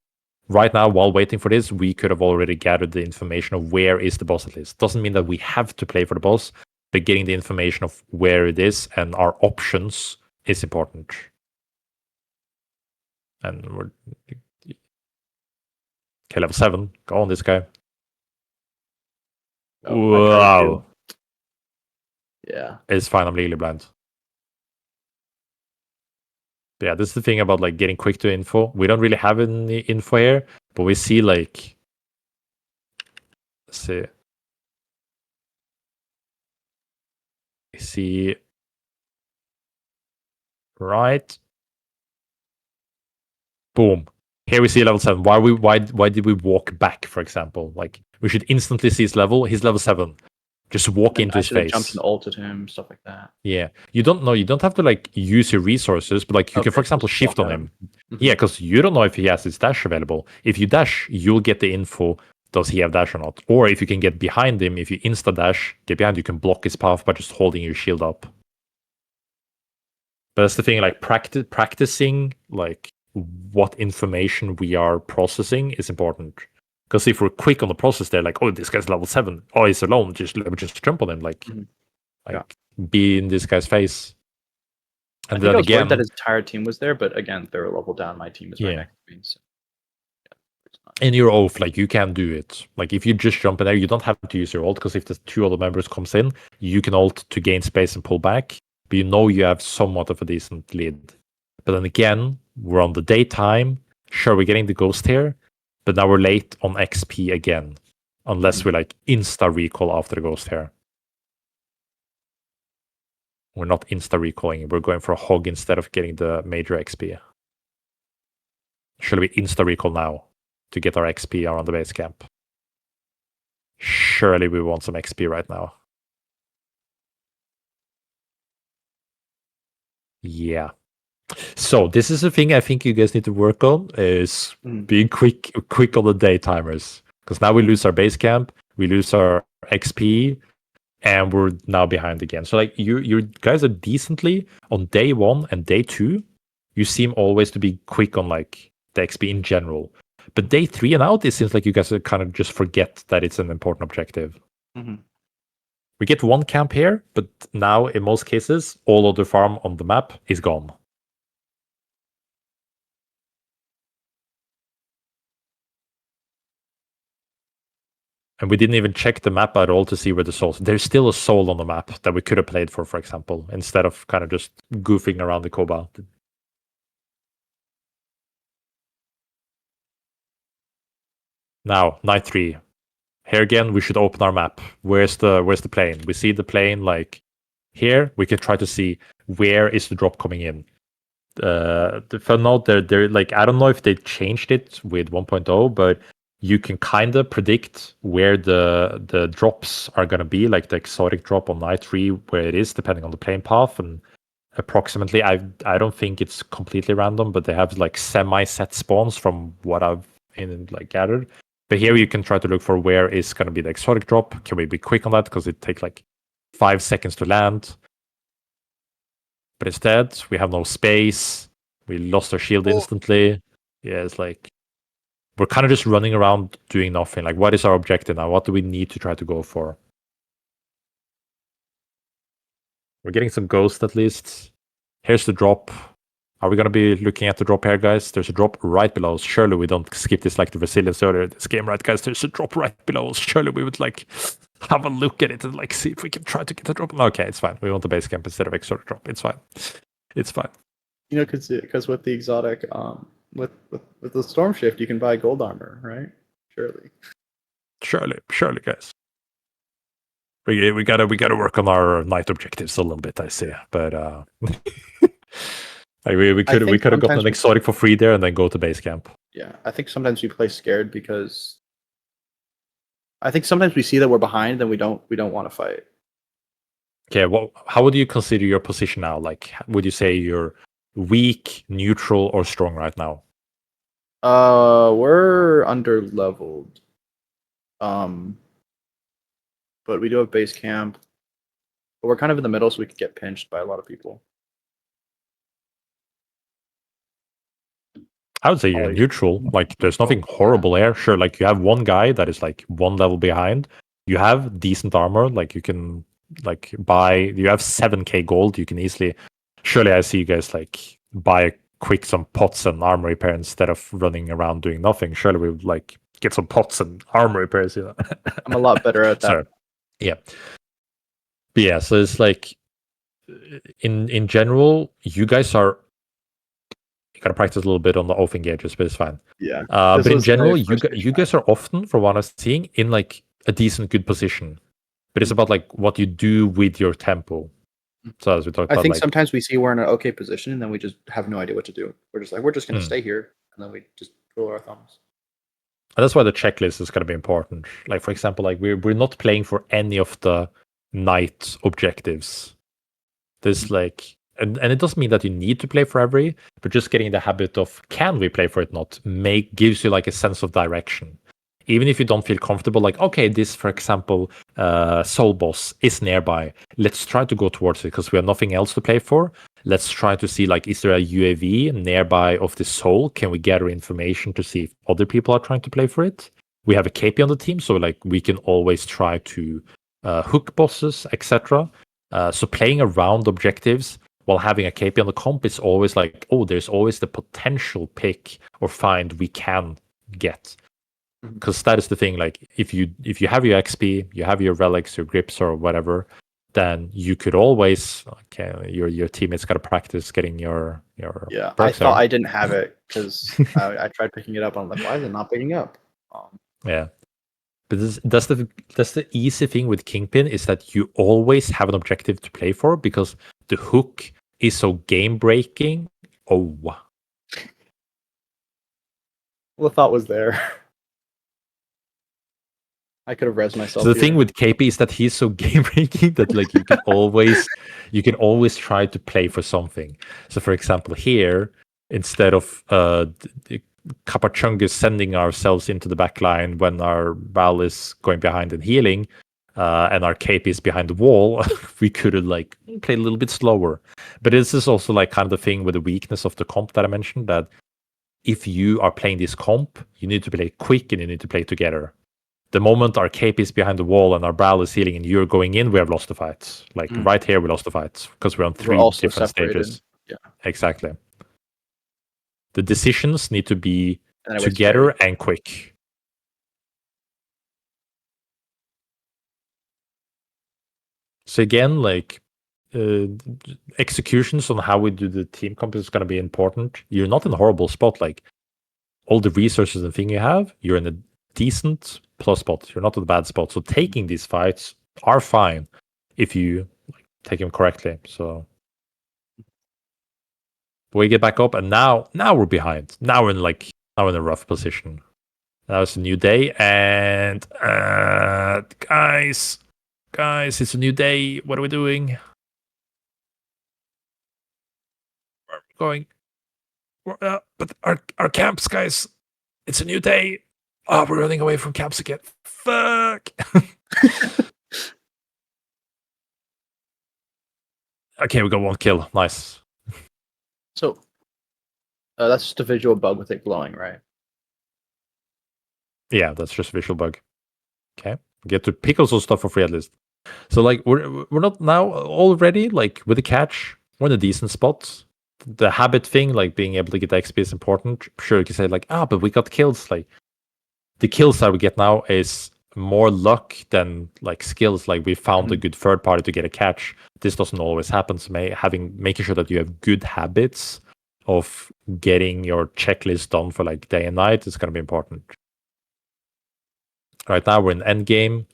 Right now, while waiting for this, we could have already gathered the information of where is the boss at least. Doesn't mean that we have to play for the boss, but getting the information of where it is and our options is important. And we're okay, level 7. Go on, this guy. Oh, I tried Wow. to. Yeah. It's fine. I'm legally blind. But yeah, this is the thing about like getting quick to info. We don't really have any info here, but we see like, let's see. We see right. Boom. Here we see level 7. Why did we walk back, for example? Like, we should instantly see his level. He's level 7. Just walk into I his should have face. jumped and ulted him, stuff like that. Yeah. You don't have to like use your resources, but like you can, for example, just shift walk on at him. Mhm. Yeah, because you don't know if he has his dash available. If you dash, you'll get the info. Does he have dash or not? Or if you can get behind him, if you insta dash, get behind, you can block his path by just holding your shield up. But that's the thing, like practicing like what information we are processing is important. Because if we're quick on the process, they're like, oh, this guy's level 7. Oh, he's alone. Let me just jump on him. Like, be in this guy's face. And I think then I was again, worried that his entire team was there, but again, they're a level down. My team is right next to me. So. in your oath, like you can do it. Like if you just jump in there, you don't have to use your ult, because if the 2 other members comes in, you can ult to gain space and pull back. But you know you have somewhat of a decent lead. But then again, we're on the daytime. Sure, we're getting the ghost here, but now we're late on XP again, unless we like insta recall after the ghost here. We're not insta recalling. We're going for a hog instead of getting the major XP. Shall we insta recall now to get our XP around the base camp? Surely we want some XP right now. Yeah. So this is a thing I think you guys need to work on, is being quick on the day timers. Because now we lose our base camp, we lose our XP, and we're now behind again. So like you guys are decently on day 1 and day 2. You seem always to be quick on like the XP in general. But day 3 and out, it seems like you guys kind of just forget that it's an important objective. We get 1 camp here, but now in most cases, all other farm on the map is gone. And we didn't even check the map at all to see where the souls. There's still a soul on the map that we could have played for example, instead of kind of just goofing around the Koba. Now, night 3. Here again, we should open our map. Where's the plane? We see the plane like here. We can try to see where is the drop coming in. The fun note, they're like, I don't know if they changed it with 1.0, but you can kind of predict where the drops are going to be, like the exotic drop on night 3, where it is, depending on the plane path. And approximately, I don't think it's completely random, but they have like semi-set spawns from what I've gathered. But here you can try to look for where is going to be the exotic drop. Can we be quick on that? Because it takes like 5 seconds to land. But instead, we have no space. We lost our shield instantly. Yeah, it's like we're kind of just running around doing nothing. Like, what is our objective now? What do we need to try to go for? We're getting some ghosts at least. Here's the drop. Are we going to be looking at the drop here, guys? There's a drop right below us. Surely we don't skip this like the resilience earlier in this game, right, guys? There's a drop right below us. Surely we would like have a look at it and like see if we can try to get the drop. Okay, it's fine. We want the base camp instead of exotic drop. It's fine. It's fine. You know, because with the exotic, with the storm shift, you can buy gold armor, right? Surely, guys. We gotta work on our night objectives a little bit, I see. But like we could have gotten an exotic for free there and then go to base camp. Yeah, I think sometimes we play scared because I think sometimes we see that we're behind and we don't want to fight. Okay, well, how would you consider your position now? Like, would you say you're weak, neutral, or strong right now? We're under leveled. But we do have base camp. But we're kind of in the middle, so we could get pinched by a lot of people. I would say you're neutral. Like, there's nothing horrible there. Sure, like you have one guy that is like one level behind. You have decent armor. Like you can like buy. You have 7k gold. You can easily. Surely, I see you guys like buy quick some pots and armor repair instead of running around doing nothing. Surely we would like get some pots and armor repairs. You know. I'm a lot better at that. Sorry. Yeah. But yeah, so it's like in general, you guys are. You gotta practice a little bit on the off engages, but it's fine. Yeah. But in general, you guys are often, from what I'm seeing, in like a decent, good position. But it's about like what you do with your tempo. So as we talked I about, think like, sometimes we see we're in an okay position, and then we just have no idea what to do. We're just going to stay here, and then we just twiddle our thumbs. and that's why the checklist is gonna be important. Like for example, like we're not playing for any of the night objectives. There's like. And it doesn't mean that you need to play for every, but just getting the habit of can we play for it not gives you like a sense of direction. Even if you don't feel comfortable, like, okay, this, for example, Soul Boss is nearby. Let's try to go towards it because we have nothing else to play for. Let's try to see, like, is there a UAV nearby of the Soul? Can we gather information to see if other people are trying to play for it? We have a KP on the team, so like we can always try to hook bosses, etc. So playing around objectives while having a KP on the comp, it's always like, oh, there's always the potential pick or find we can get. Because that is the thing, like if you have your XP, you have your relics, your grips or whatever, then you could always, okay, your teammates got to practice getting your Yeah, I perks thought there. I didn't have it because I tried picking it up. I'm like, why is it not picking up? Yeah. But that's the easy thing with Kingpin is that you always have an objective to play for because the hook is so game breaking. Oh, Well, the thought was there. I could have res myself. so the thing with KP is that he's so game breaking that like you can always try to play for something. So for example, here instead of Kapachungus sending ourselves into the back line when our Val is going behind and healing, and our KP is behind the wall, we could have like played a little bit slower. But this is also like kind of the thing with the weakness of the comp that I mentioned, that if you are playing this comp, you need to play quick and you need to play together. The moment our KP is behind the wall and our Brawl is healing and you're going in, we have lost the fight. Like right here, we lost the fight because we're on three different stages. Yeah, exactly. The decisions need to be together and quick. So again, like executions on how we do the team comp is going to be important. You're not in a horrible spot. Like all the resources and thing you have, you're in a decent plus spot. You're not in a bad spot. So taking these fights are fine if you take them correctly. So we get back up, and now we're behind. Now we're in a rough position. Now it's a new day, and guys, it's a new day. What are we doing? Where are we going? But our camps, guys. It's a new day. Oh, we're running away from camps again. Fuck. Okay, we got one kill. Nice. So that's just a visual bug with it glowing, right? Yeah, that's just a visual bug. Okay, we get to pick also stuff for free at least. So like we're not now already like with the catch. We're in a decent spot. The habit thing, like being able to get XP, is important. Sure, you can say like, but we got kills. Like the kills that we get now is more luck than like skills. Like we found a good third party to get a catch. This doesn't always happen. So making sure that you have good habits of getting your checklist done for like day and night is going to be important. Right now we're in end game.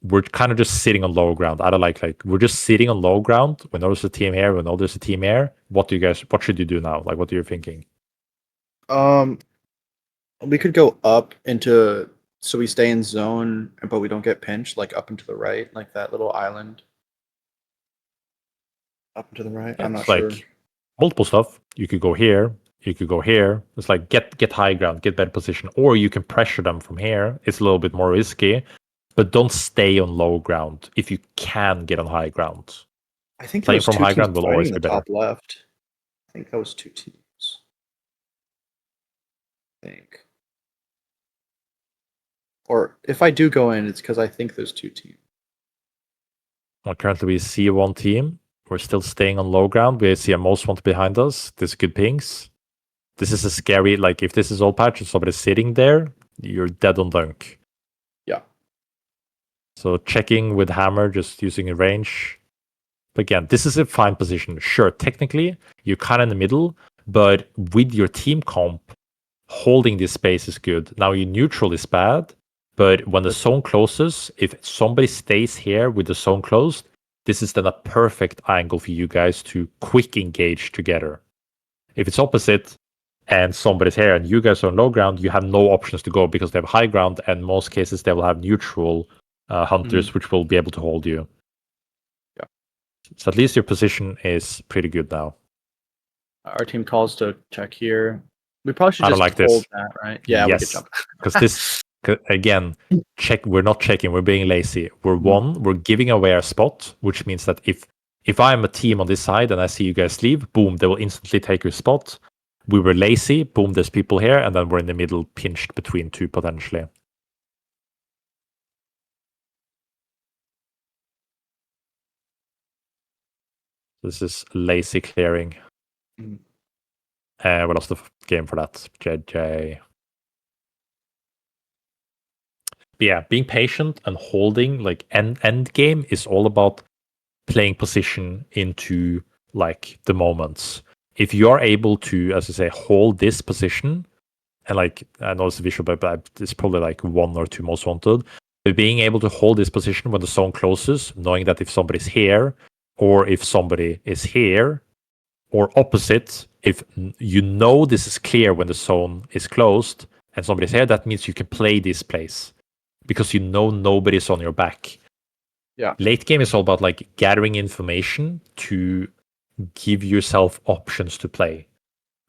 We're kind of just sitting on low ground. I don't like we're just sitting on low ground. We know there's a team here. We know there's a team here. What should you do now? Like, what are you thinking? We could go up into, so we stay in zone, but we don't get pinched, like up and to the right, like that little island. Up and to the right. I'm not sure. Multiple stuff. You could go here. You could go here. It's like get high ground, get better position, or you can pressure them from here. It's a little bit more risky, but don't stay on low ground if you can get on high ground. I think Playing there's from two high teams ground will fighting always the be better. top left. I think that was 2 teams. I think. Or if I do go in, it's because I think there's 2 teams. Well, currently we see one team. We're still staying on low ground. We see a most want behind us. There's good pings. This is a scary, like if this is all patch and somebody's sitting there, you're dead on dunk. Yeah. So checking with hammer, just using a range. But again, this is a fine position. Sure, technically, you're kind of in the middle, but with your team comp, holding this space is good. Now your neutral is bad, but when the zone closes, if somebody stays here with the zone closed, this is then a perfect angle for you guys to quick engage together. If it's opposite and somebody's here and you guys are on low ground, you have no options to go because they have high ground, and in most cases they will have neutral hunters which will be able to hold you. Yeah. So at least your position is pretty good now. Our team calls to check here. We probably should I don't just like hold this. that, right? Yeah, we could jump. Because this, again, we're not checking, we're being lazy. We're giving away our spot, which means that if I'm a team on this side and I see you guys leave, boom, they will instantly take your spot. We were lazy, boom, there's people here, and then we're in the middle, pinched between 2 potentially. This is lazy clearing. We lost the game for that, JJ. But yeah, being patient and holding, like end game is all about playing position into like the moments. If you are able to, as I say, hold this position, and like I know it's visual, but it's probably like 1 or 2 most wanted. But being able to hold this position when the zone closes, knowing that if somebody's here, or if somebody is here, or opposite, if you know this is clear when the zone is closed and somebody's here, that means you can play this place because you know nobody's on your back. Yeah. Late game is all about like gathering information to give yourself options to play.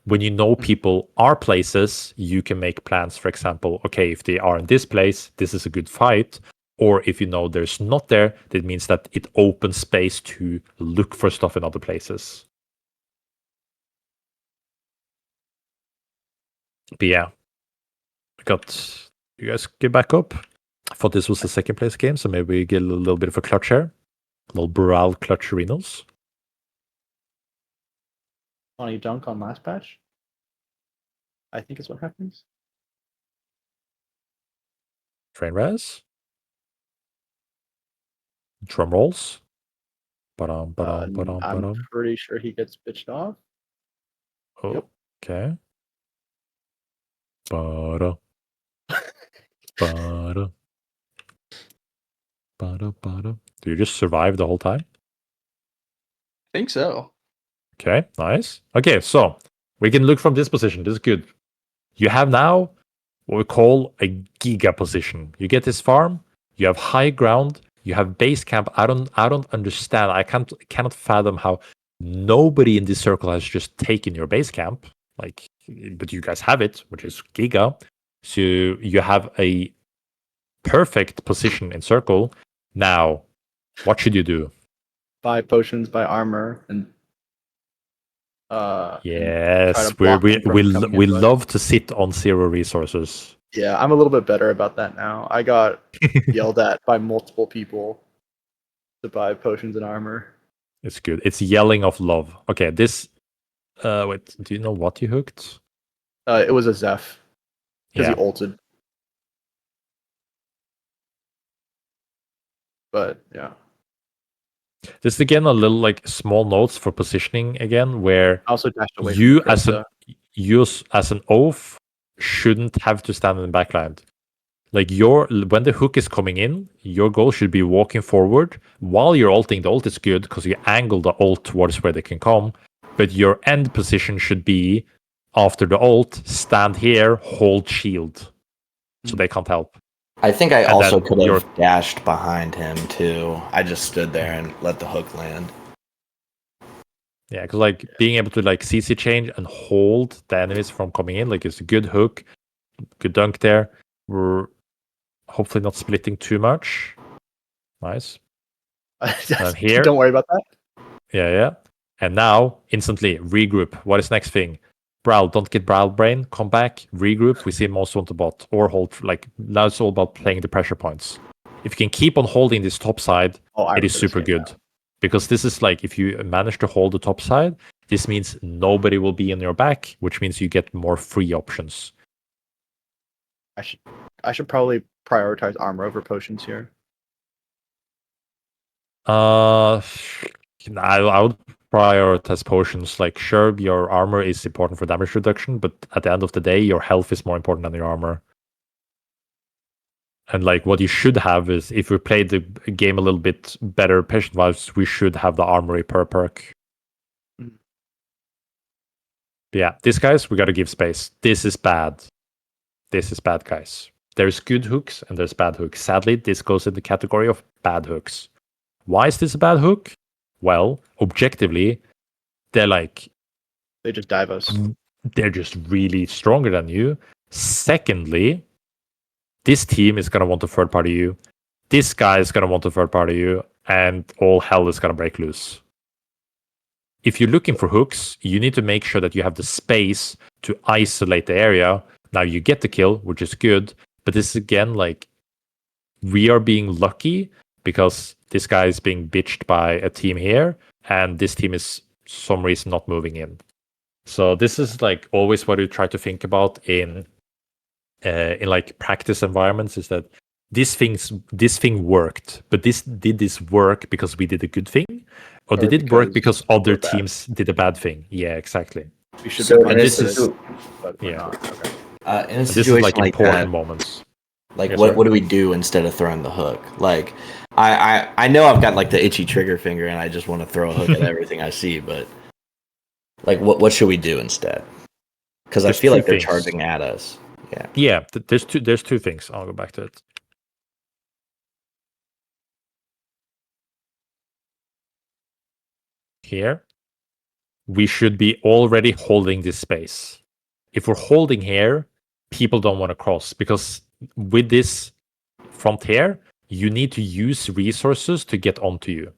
When you know people are places, you can make plans. For example, okay, if they are in this place, this is a good fight. Or if you know there's not there, that means that it opens space to look for stuff in other places. But yeah, you guys get back up. I thought this was the second place game, so maybe we get a little bit of a clutch here. A little Boral clutch arenas. Funny dunk on last patch. I think is what happens. Train res. Drum rolls. I'm pretty sure he gets bitched off. Oh, Yep. okay. Do you just survive the whole time? I think so. Okay, nice. Okay, so we can look from this position. This is good. You have now what we call a giga position. You get this farm, you have high ground, you have base camp. I don't understand. I cannot fathom how nobody in this circle has just taken your base camp. Like, but you guys have it, which is giga. So you have a perfect position in circle. Now, what should you do? Buy potions, buy armor, and yes, try to block them from coming we in, right? love to sit on 0 resources. Yeah, I'm a little bit better about that now. I got yelled at by multiple people to buy potions and armor. It's good. It's yelling of love. Okay, this. Wait, do you know what you hooked? It was a Zeph because Yeah. he ulted. But yeah, This is again a little like small notes for positioning again, where I also dashed away. you from as an oaf shouldn't have to stand in the backline. Like when the hook is coming in, your goal should be walking forward while you're ulting. The ult is good because you angle the ult towards where they can come, but your end position should be after the ult, stand here, hold shield, so they can't help. I think I And also then could have dashed behind him too. I just stood there and let the hook land. Yeah, because like being able to like CC change and hold the enemies from coming in, like it's a good hook, good dunk there. We're hopefully not splitting too much. Nice. And here, Don't worry about that. yeah. And now, instantly, regroup. What is next thing? Brawl, don't get Brawl Brain. Come back, regroup. We see most on the bot. Or hold, like, now it's all about playing the pressure points. If you can keep on holding this top side, it is super good. Because this is like, if you manage to hold the top side, this means nobody will be in your back, which means you get more free options. I should probably prioritize armor over potions here. I would prioritize potions. Like, sure, your armor is important for damage reduction, but at the end of the day, your health is more important than your armor. And like, what you should have is, if we play the game a little bit better patient-wise, we should have the armory per perk. Mm. But yeah, these guys, we got to give space. This is bad. This is bad, guys. There's good hooks and there's bad hooks. Sadly, this goes in the category of bad hooks. Why is this a bad hook? Well, objectively, they just dive us. They're just really stronger than you. Secondly, this team is going to want to third party you. This guy is going to want to third party you. And all hell is going to break loose. If you're looking for hooks, you need to make sure that you have the space to isolate the area. Now you get the kill, which is good. But this is again like, we are being lucky because this guy is being bitched by a team here, and this team is some reason not moving in. So this is like always what you try to think about in like practice environments, is that this thing worked, but did this work because we did a good thing, or did it work because other teams did a bad thing? Yeah, exactly. We should So be and this this is but we're yeah. not. Okay. in a This situation is like like important that. moments. Like, Yes, what sir. do we do instead of throwing the hook? Like, I know I've got like the itchy trigger finger, and I just want to throw a hook at everything I see. But like, what should we do instead? Because I There's feel two like they're things. charging at us. Yeah. Yeah, there's two things. I'll go back to it. Here, we should be already holding this space. If we're holding here, people don't want to cross, because with this front here, you need to use resources to get onto you.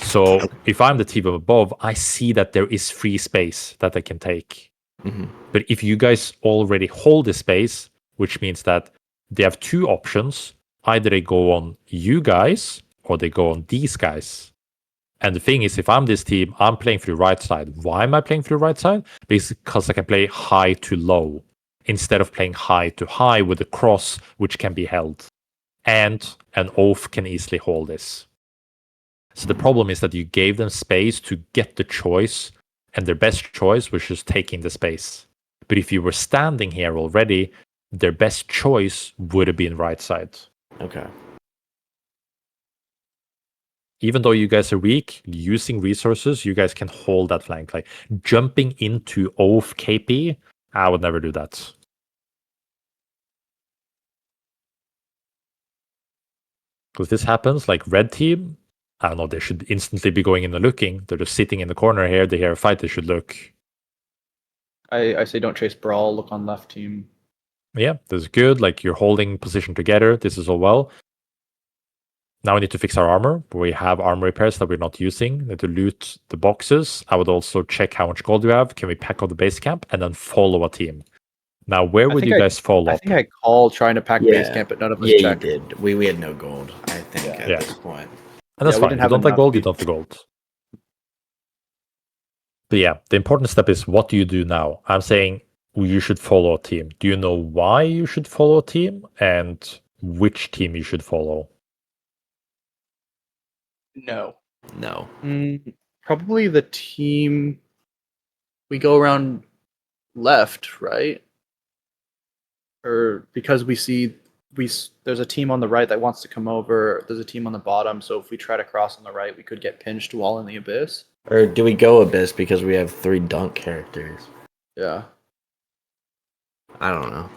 So if I'm the team above, I see that there is free space that I can take. Mm-hmm. But if you guys already hold the space, which means that they have two options, either they go on you guys or they go on these guys. And the thing is, if I'm this team, I'm playing through right side. Why am I playing through right side? Because I can play high to low instead of playing high to high with a cross, which can be held. And an oath can easily hold this. So the problem is that you gave them space to get the choice, and their best choice was just taking the space. But if you were standing here already, their best choice would have been right side. Okay. Even though you guys are weak, using resources, you guys can hold that flank. Like jumping into oath KP, I would never do that. Because this happens, like red team, I don't know, they should instantly be going in and looking. They're just sitting in the corner here. They hear a fight, they should look. I say don't chase brawl. Look on left team. Yeah, this is good. Like you're holding position together. This is all well. Now we need to fix our armor. We have armor repairs that we're not using. We need to loot the boxes. I would also check how much gold we have. Can we pack up the base camp and then follow a team? Now, where would you guys follow I up? think I called trying to pack base camp, but none of us Yeah, checked. you did. We had no gold, I think, at Yeah. this point. And that's we fine. didn't You have don't have enough. gold, you don't have gold. But yeah, the important step is, what do you do now? I'm saying you should follow a team. Do you know why you should follow a team and which team you should follow? No. No. Probably the team. We go around left, right? Or because we see there's a team on the right that wants to come over. There's a team on the bottom, so if we try to cross on the right, we could get pinched while in the abyss. Or do we go Abyss because we have 3 dunk characters? Yeah. I don't know.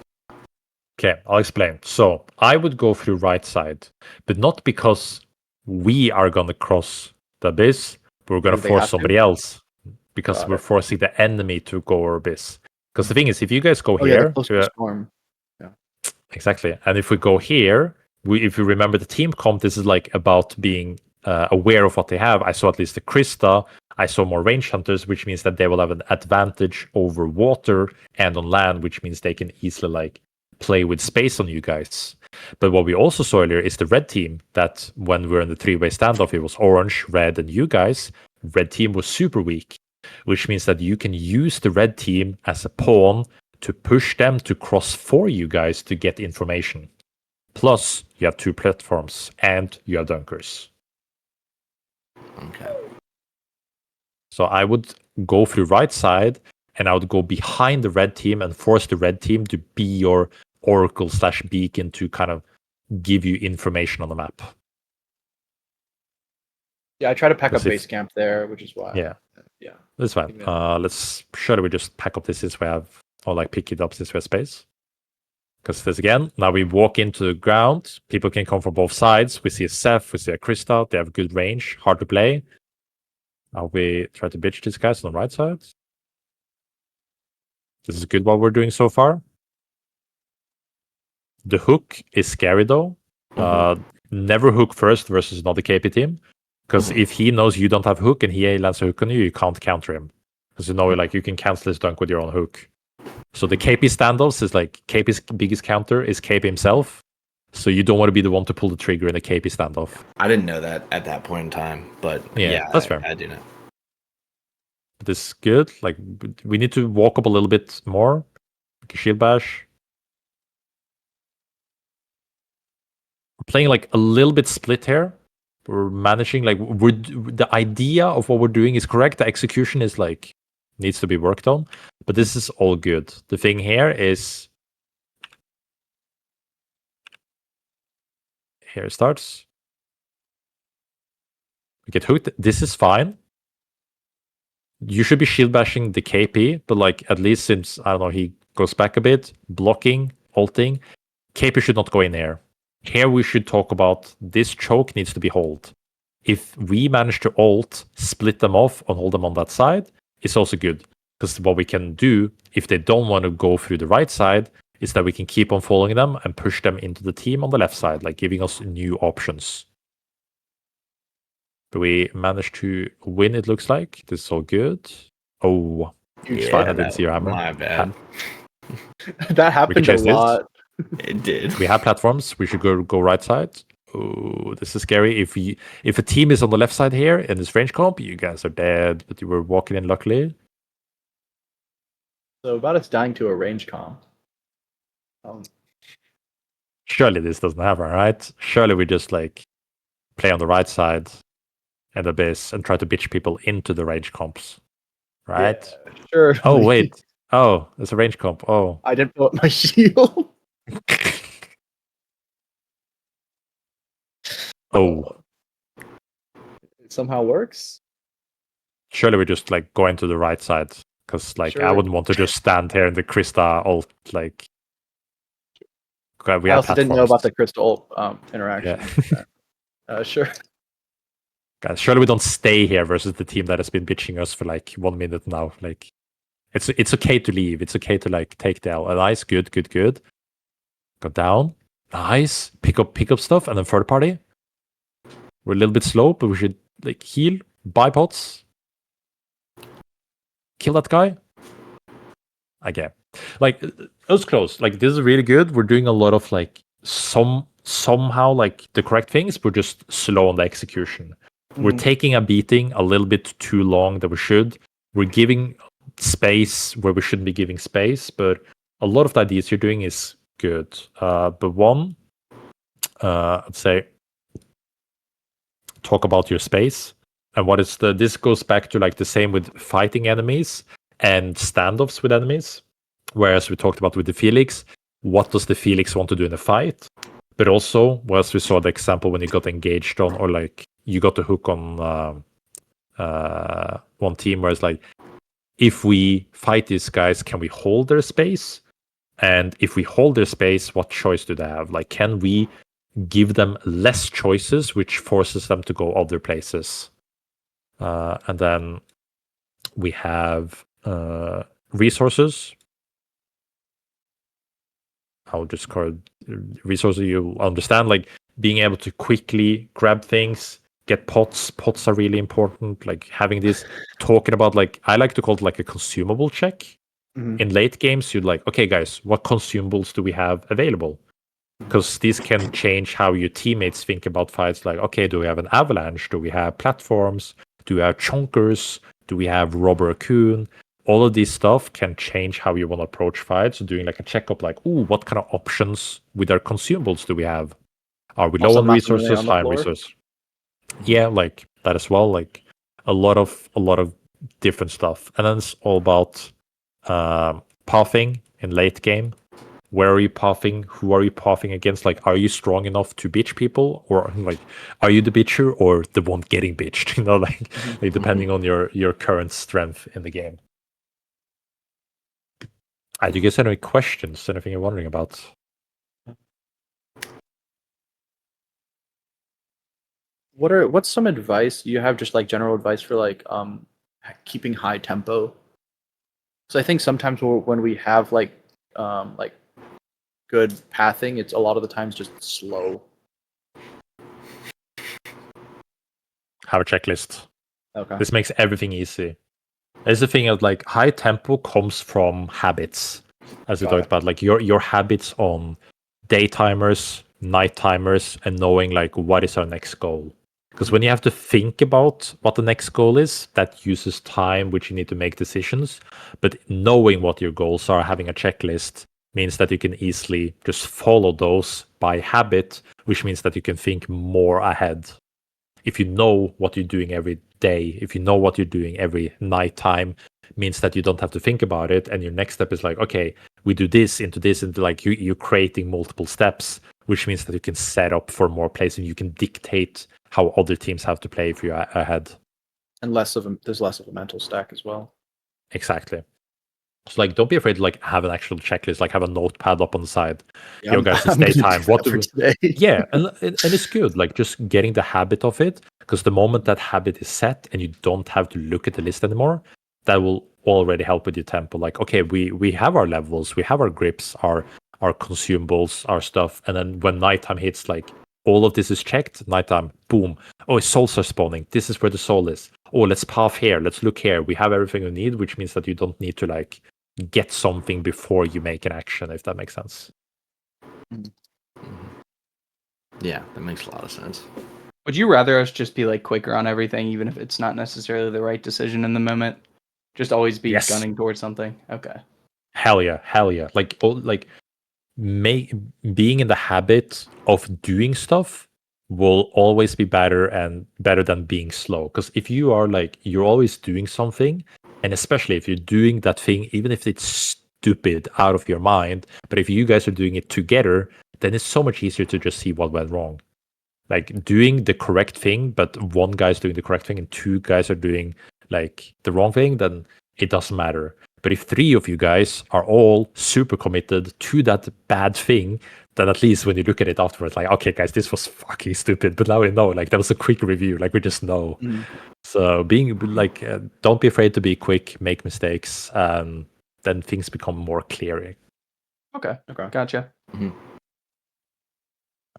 Okay, I'll explain. So I would go through right side, but not because we are going to cross the abyss. We're going to Do they force have to? somebody else. because Got we're it. forcing the enemy to go over this. Because the thing is, if you guys go Oh yeah, here, the closer storm. exactly, and if we go here, if you remember the team comp, this is like about being aware of what they have. I saw at least the Krista. I saw more range hunters, which means that they will have an advantage over water and on land, which means they can easily like play with space on you guys. But what we also saw earlier is the red team, that when we're in the three-way standoff, it was orange, red, and you guys. Red team was super weak, which means that you can use the red team as a pawn to push them to cross for you guys to get information. Plus, you have 2 platforms and you have dunkers. Okay. So I would go through right side and I would go behind the red team and force the red team to be your oracle/beacon to kind of give you information on the map. Yeah, I try to pack up Because if- base camp there, which is why. Yeah. Yeah. That's fine. Should we just pack up this way or like pick it up this way space? Because this again, now we walk into the ground. People can come from both sides. We see a Seth, we see a Krista. They have good range, hard to play. Now we try to bitch these guys on the right side. This is good what we're doing so far. The hook is scary though. Never hook first versus another KP team. Because if he knows you don't have hook and he lands a hook on you, you can't counter him. Because you know, like you can cancel his dunk with your own hook. So the KP standoffs is like KP's biggest counter is KP himself. So you don't want to be the one to pull the trigger in a KP standoff. I didn't know that at that point in time, but yeah, that's fair. I do know. This is good. Like we need to walk up a little bit more. Like a shield bash. We're playing like a little bit split here. We're managing like the idea of what we're doing is correct. The execution is like needs to be worked on, but this is all good. The thing here is here it starts. We get hooked. This is fine. You should be shield bashing the KP, but like at least since I don't know he goes back a bit, blocking, ulting, KP should not go in here. Here we should talk about this choke needs to be hold. If we manage to ult, split them off and hold them on that side, it's also good. Because what we can do, if they don't want to go through the right side, is that we can keep on following them and push them into the team on the left side, like giving us new options. But we managed to win, it looks like. This is all good. Oh, it's fine. I didn't see your hammer. My bad. That happened a chase this. lot. It did. We have platforms. We should go right side. Oh, this is scary. If a team is on the left side here in this range comp, you guys are dead. But you were walking in luckily. So about us dying to a range comp. Surely this doesn't happen, right? Surely we just like play on the right side and the base and try to bitch people into the range comps, right? Yeah, sure. Oh wait. Oh, it's a range comp. Oh. I didn't put my shield. Oh. It somehow works. Surely we just like go into the right side. Because like I Sure. wouldn't want to just stand here in the Krista ult like we I have also didn't know about platforms. the crystal interaction. Yeah. Sure. Guys, surely we don't stay here versus the team that has been bitching us for like 1 minute now. Like it's okay to leave. It's okay to like take the L. Nice, good. Go down. Nice. Pick up stuff and then third party. We're a little bit slow, but we should like heal, buy pots. Kill that guy. Again. Like it was close. Like this is really good. We're doing a lot of like somehow like the correct things. We're just slow on the execution. We're taking a beating a little bit too long that we should. We're giving space where we shouldn't be giving space, but a lot of the ideas you're doing is good. But one, I'd say talk about your space and what is this goes back to like the same with fighting enemies and standoffs with enemies. Whereas we talked about with the Felix, what does the Felix want to do in a fight? But also, as we saw the example when you got engaged on, or like you got the hook on one team where it's like, if we fight these guys, can we hold their space? And if we hold their space, what choice do they have? Like, can we give them less choices, which forces them to go other places? And then We have resources. I'll just call it resources. You understand, like being able to quickly grab things, get pots. Pots are really important. Like having this, talking about, like, I like to call it like a consumable check. In late games, you'd like, okay, guys, what consumables do we have available? Because these can change how your teammates think about fights. Like, okay, do we have an avalanche? Do we have platforms? Do we have chonkers? Do we have robber raccoon? All of these stuff can change how you want to approach fights. So doing like a checkup, like, ooh, what kind of options with our consumables do we have? Are we low Also on not really resources, on the high on floor? resources? Yeah, like that as well. Like a lot of different stuff, and then it's all about pathing in late game. Where are you pathing? Who are you pathing against? Like, are you strong enough to bitch people, or like, are you the bitcher or the one getting bitched? You know, like depending on your current strength in the game. Do you guys have any questions? Anything you're wondering about? What's some advice you have? Just like general advice for like keeping high tempo. So I think sometimes when we have like good pathing, it's a lot of the times just slow. Have a checklist. Okay. This makes everything easy. There's the thing of like high tempo comes from habits, as we talked about, like your habits on day timers, night timers, and knowing like what is our next goal. Because when you have to think about what the next goal is, that uses time, which you need to make decisions. But knowing what your goals are, having a checklist, means that you can easily just follow those by habit, which means that you can think more ahead. If you know what you're doing every day, if you know what you're doing every night time, means that you don't have to think about it. And your next step is like, okay, we do this into this, and like you're creating multiple steps, which means that you can set up for more plays and you can dictate how other teams have to play if you're ahead. And there's less of a mental stack as well. Exactly. So like, don't be afraid to like have an actual checklist, like have a notepad up on the side. Yeah, Yo, guys, it's daytime. What do we? Today? Yeah, and it's good. Like just getting the habit of it, because the moment that habit is set and you don't have to look at the list anymore, that will already help with your tempo. Like, okay, we have our levels, we have our grips, our consumables, our stuff, and then when nighttime hits, like all of this is checked. Nighttime, boom. Oh, souls are spawning. This is where the soul is. Oh, let's path here. Let's look here. We have everything we need, which means that you don't need to like get something before you make an action, if that makes sense. Yeah, that makes a lot of sense. Would you rather us just be like quicker on everything, even if it's not necessarily the right decision in the moment? Just always be gunning towards something. Okay. Hell yeah. Like being in the habit of doing stuff will always be better than being slow. Because if you are like you're always doing something, and especially if you're doing that thing, even if it's stupid out of your mind, but if you guys are doing it together, then it's so much easier to just see what went wrong. Like doing the correct thing, but one guy's doing the correct thing and two guys are doing like the wrong thing, then it doesn't matter. But if three of you guys are all super committed to that bad thing, then at least when you look at it afterwards, like, okay, guys, this was fucking stupid, but now we know, like, that was a quick review, like, we just know. So being like, don't be afraid to be quick, make mistakes, then things become more clear. Okay. Gotcha.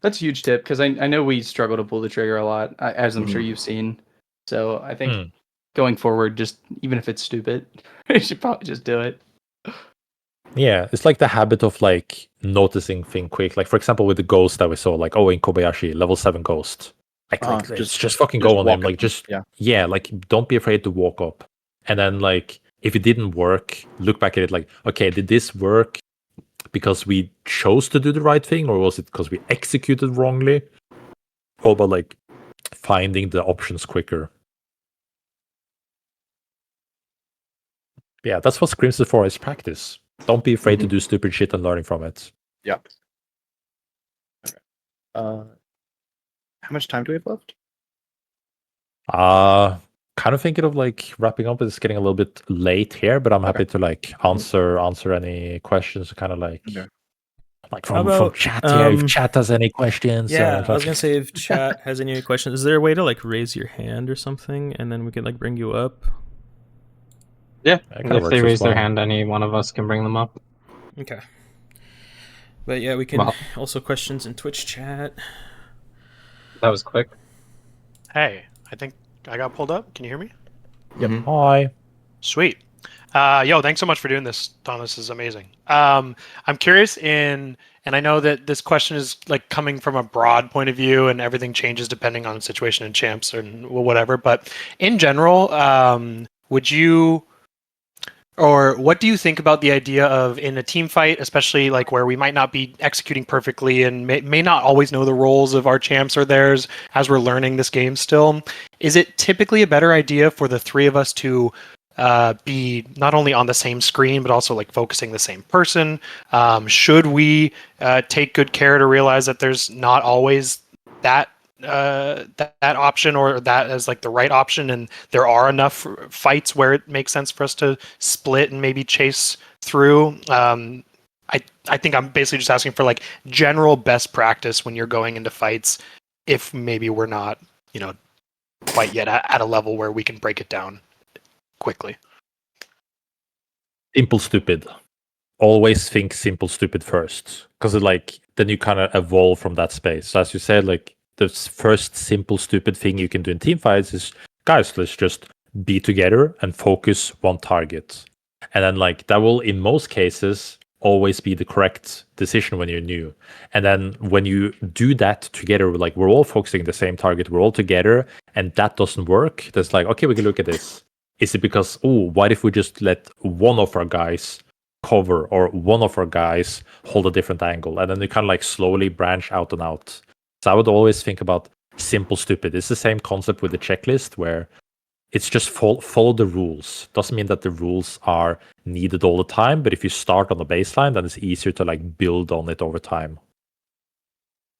That's a huge tip, because I know we struggle to pull the trigger a lot, as I'm sure you've seen. So I think going forward, just even if it's stupid, you should probably just do it. Yeah, it's like the habit of like noticing thing quick. Like for example, with the ghost that we saw, like in Kobayashi, level 7 ghost. Like just fucking go on him. Like yeah, like don't be afraid to walk up. And then like if it didn't work, look back at it like, okay, did this work because we chose to do the right thing, or was it because we executed wrongly? All about like finding the options quicker. Yeah, that's what Screams is for, is practice. Don't be afraid to do stupid shit and learning from it. Yeah. Okay. How much time do we have left? Kind of thinking of like wrapping up. It's getting a little bit late here, but I'm happy to like answer any questions. Kind of like like from chat here. If chat has any questions, yeah, I was gonna say if chat has any questions, is there a way to like raise your hand or something, and then we can like bring you up? Yeah, That kinda if works they as raise their well. hand, any one of us can bring them up. Okay. But yeah, we can Well- also questions in Twitch chat. That was quick. Hey, I think I got pulled up. Can you hear me? Mhm. Hi. Sweet. Yo, thanks so much for doing this, Don. This is amazing. I'm curious and I know that this question is like coming from a broad point of view, and everything changes depending on the situation and champs and whatever. But in general, would you, or what do you think about the idea of in a team fight, especially like where we might not be executing perfectly and may not always know the roles of our champs or theirs as we're learning this game still? Is it typically a better idea for the three of us to be not only on the same screen but also like focusing the same person? Should we take good care to realize that there's not always that that option, or that as like the right option, and there are enough fights where it makes sense for us to split and maybe chase through? I think I'm basically just asking for like general best practice when you're going into fights, if maybe we're not, you know, quite yet at a level where we can break it down quickly. Simple stupid. Always think simple stupid first, because like then you kind of evolve from that space. So as you said, like the first simple stupid thing you can do in team fights is, guys, let's just be together and focus one target, and then like that will in most cases always be the correct decision when you're new. And then when you do that together, like we're all focusing the same target, we're all together, and that doesn't work, that's like, okay, we can look at this. Is it because, oh, what if we just let one of our guys cover, or one of our guys hold a different angle, and then you kind of like slowly branch out and out? So I would always think about simple stupid. It's the same concept with the checklist, where it's just follow the rules. Doesn't mean that the rules are needed all the time, but if you start on the baseline, then it's easier to like build on it over time.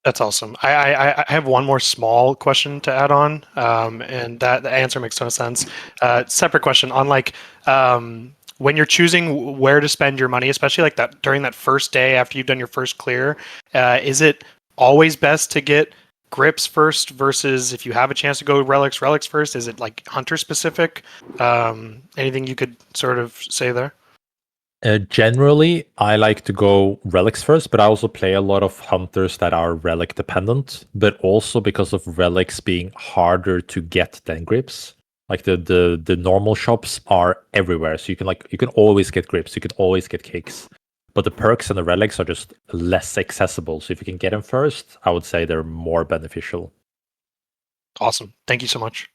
That's awesome. I have one more small question to add on, and that the answer makes a ton of sense. Separate question on like when you're choosing where to spend your money, especially like that during that first day after you've done your first clear. Is it always best to get grips first, versus if you have a chance to go relics first? Is it like hunter specific? Anything you could sort of say there? Generally, I like to go relics first, but I also play a lot of hunters that are relic dependent, but also because of relics being harder to get than grips. Like the normal shops are everywhere, so you can always get grips, you can always get kicks, but the perks and the relics are just less accessible. So if you can get them first, I would say they're more beneficial. Awesome. Thank you so much.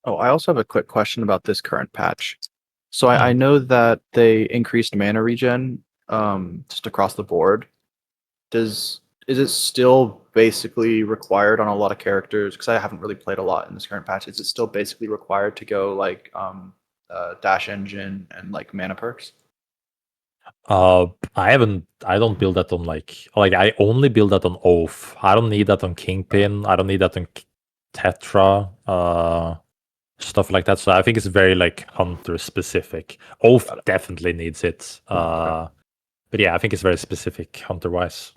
Oh, I also have a quick question about this current patch. So I know that they increased mana regen just across the board. Is it still basically required on a lot of characters? Because I haven't really played a lot in this current patch. Is it still basically required to go like dash engine and like mana perks? I don't build that on like I only build that on Oath. I don't need that on Kingpin. I don't need that on Tetra. Stuff like that. So I think it's very like hunter specific. Oath definitely needs it. But yeah, I think it's very specific hunter wise.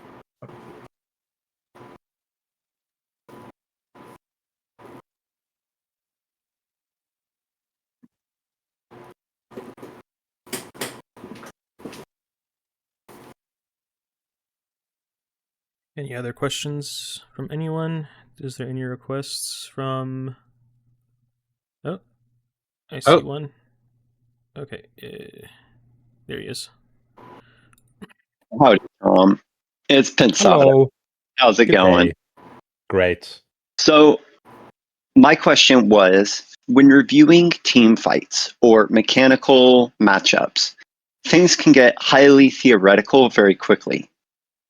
Any other questions from anyone? Is there any requests from... Oh, I see one. Okay, there he is. Howdy, Tom. It's Pensado. Hello. How's it Good going? day. Great. So, my question was, when reviewing team fights or mechanical matchups, things can get highly theoretical very quickly.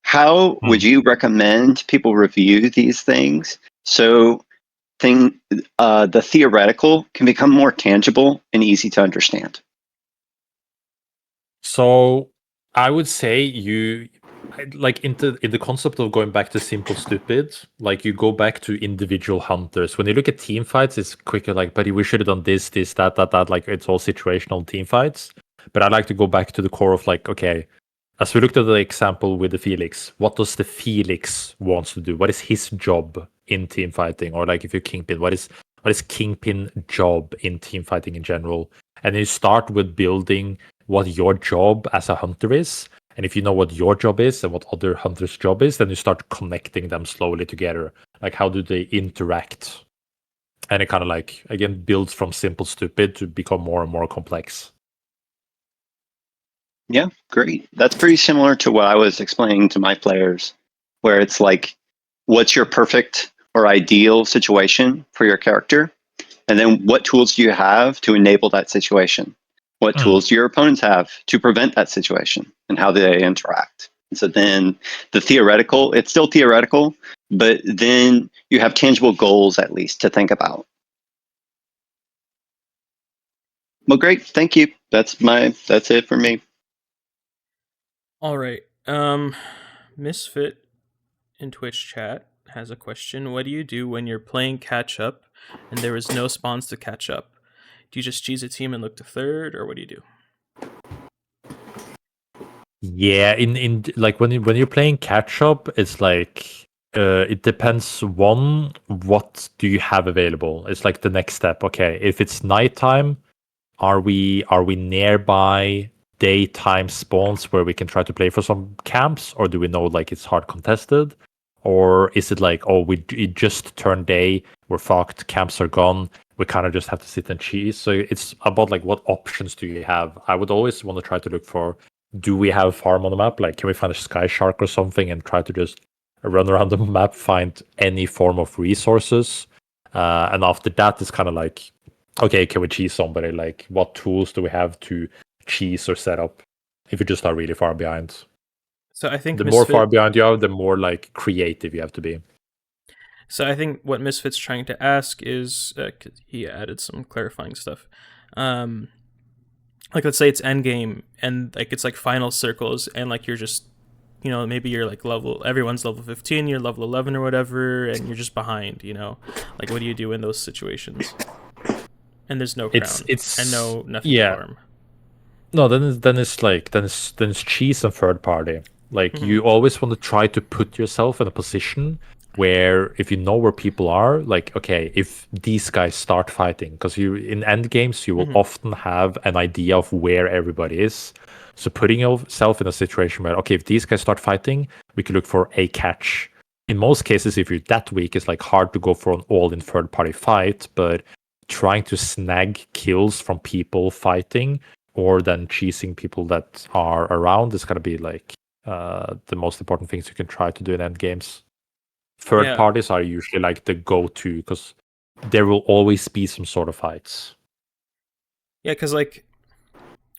How would you recommend people review these things so the theoretical can become more tangible and easy to understand? So I would say like in the concept of going back to simple stupid, like you go back to individual hunters. When you look at team fights, it's quicker like, buddy, we should have done this, that. Like it's all situational team fights. But I like to go back to the core of like, okay, as we looked at the example with the Felix, what does the Felix wants to do? What is his job in team fighting? Or like if you're Kingpin, what is Kingpin job in team fighting in general? And then you start with building what your job as a hunter is. And if you know what your job is and what other hunters' job is, then you start connecting them slowly together. Like how do they interact? And it kind of like, again, builds from simple stupid to become more and more complex. Yeah, great. That's pretty similar to what I was explaining to my players, where it's like, what's your perfect or ideal situation for your character? And then what tools do you have to enable that situation? What tools do your opponents have to prevent that situation? And how do they interact? And so then the theoretical, it's still theoretical, but then you have tangible goals at least to think about. Well, great. Thank you. That's it for me. All right. Misfit in Twitch chat has a question. What do you do when you're playing catch up and there is no spawns to catch up? Do you just cheese a team and look to third, or what do you do? Yeah, in like when you're playing catch up, it's like it depends. One, what do you have available? It's like the next step. Okay, if it's nighttime, are we nearby daytime spawns where we can try to play for some camps, or do we know like it's hard contested, or is it like, oh, it just turned day, we're fucked, camps are gone, we kind of just have to sit and cheese? So it's about like what options do you have. I would always want to try to look for, do we have farm on the map? Like, can we find a sky shark or something and try to just run around the map, find any form of resources? And after that, it's kind of like, okay, can we cheese somebody? Like, what tools do we have to cheese or set up if you just are really far behind? So I think the more far behind you are, the more like creative you have to be. So I think what Misfit's trying to ask is, 'cause he added some clarifying stuff. Like, let's say it's endgame and like it's like final circles, and like you're just, you know, maybe you're like everyone's level 15, you're level 11 or whatever, and you're just behind, you know. Like, what do you do in those situations? And there's no crown, and nothing to farm. No, then it's cheese and third party. Like, you always want to try to put yourself in a position where, if you know where people are, like, okay, if these guys start fighting, because you in end games you will often have an idea of where everybody is. So putting yourself in a situation where, okay, if these guys start fighting, we can look for a catch. In most cases, if you're that weak, it's like hard to go for an all-in third-party fight, but trying to snag kills from people fighting or then cheesing people that are around is going to be like the most important things you can try to do in end games. Third parties are usually like the go-to because there will always be some sort of fights. Yeah, because like,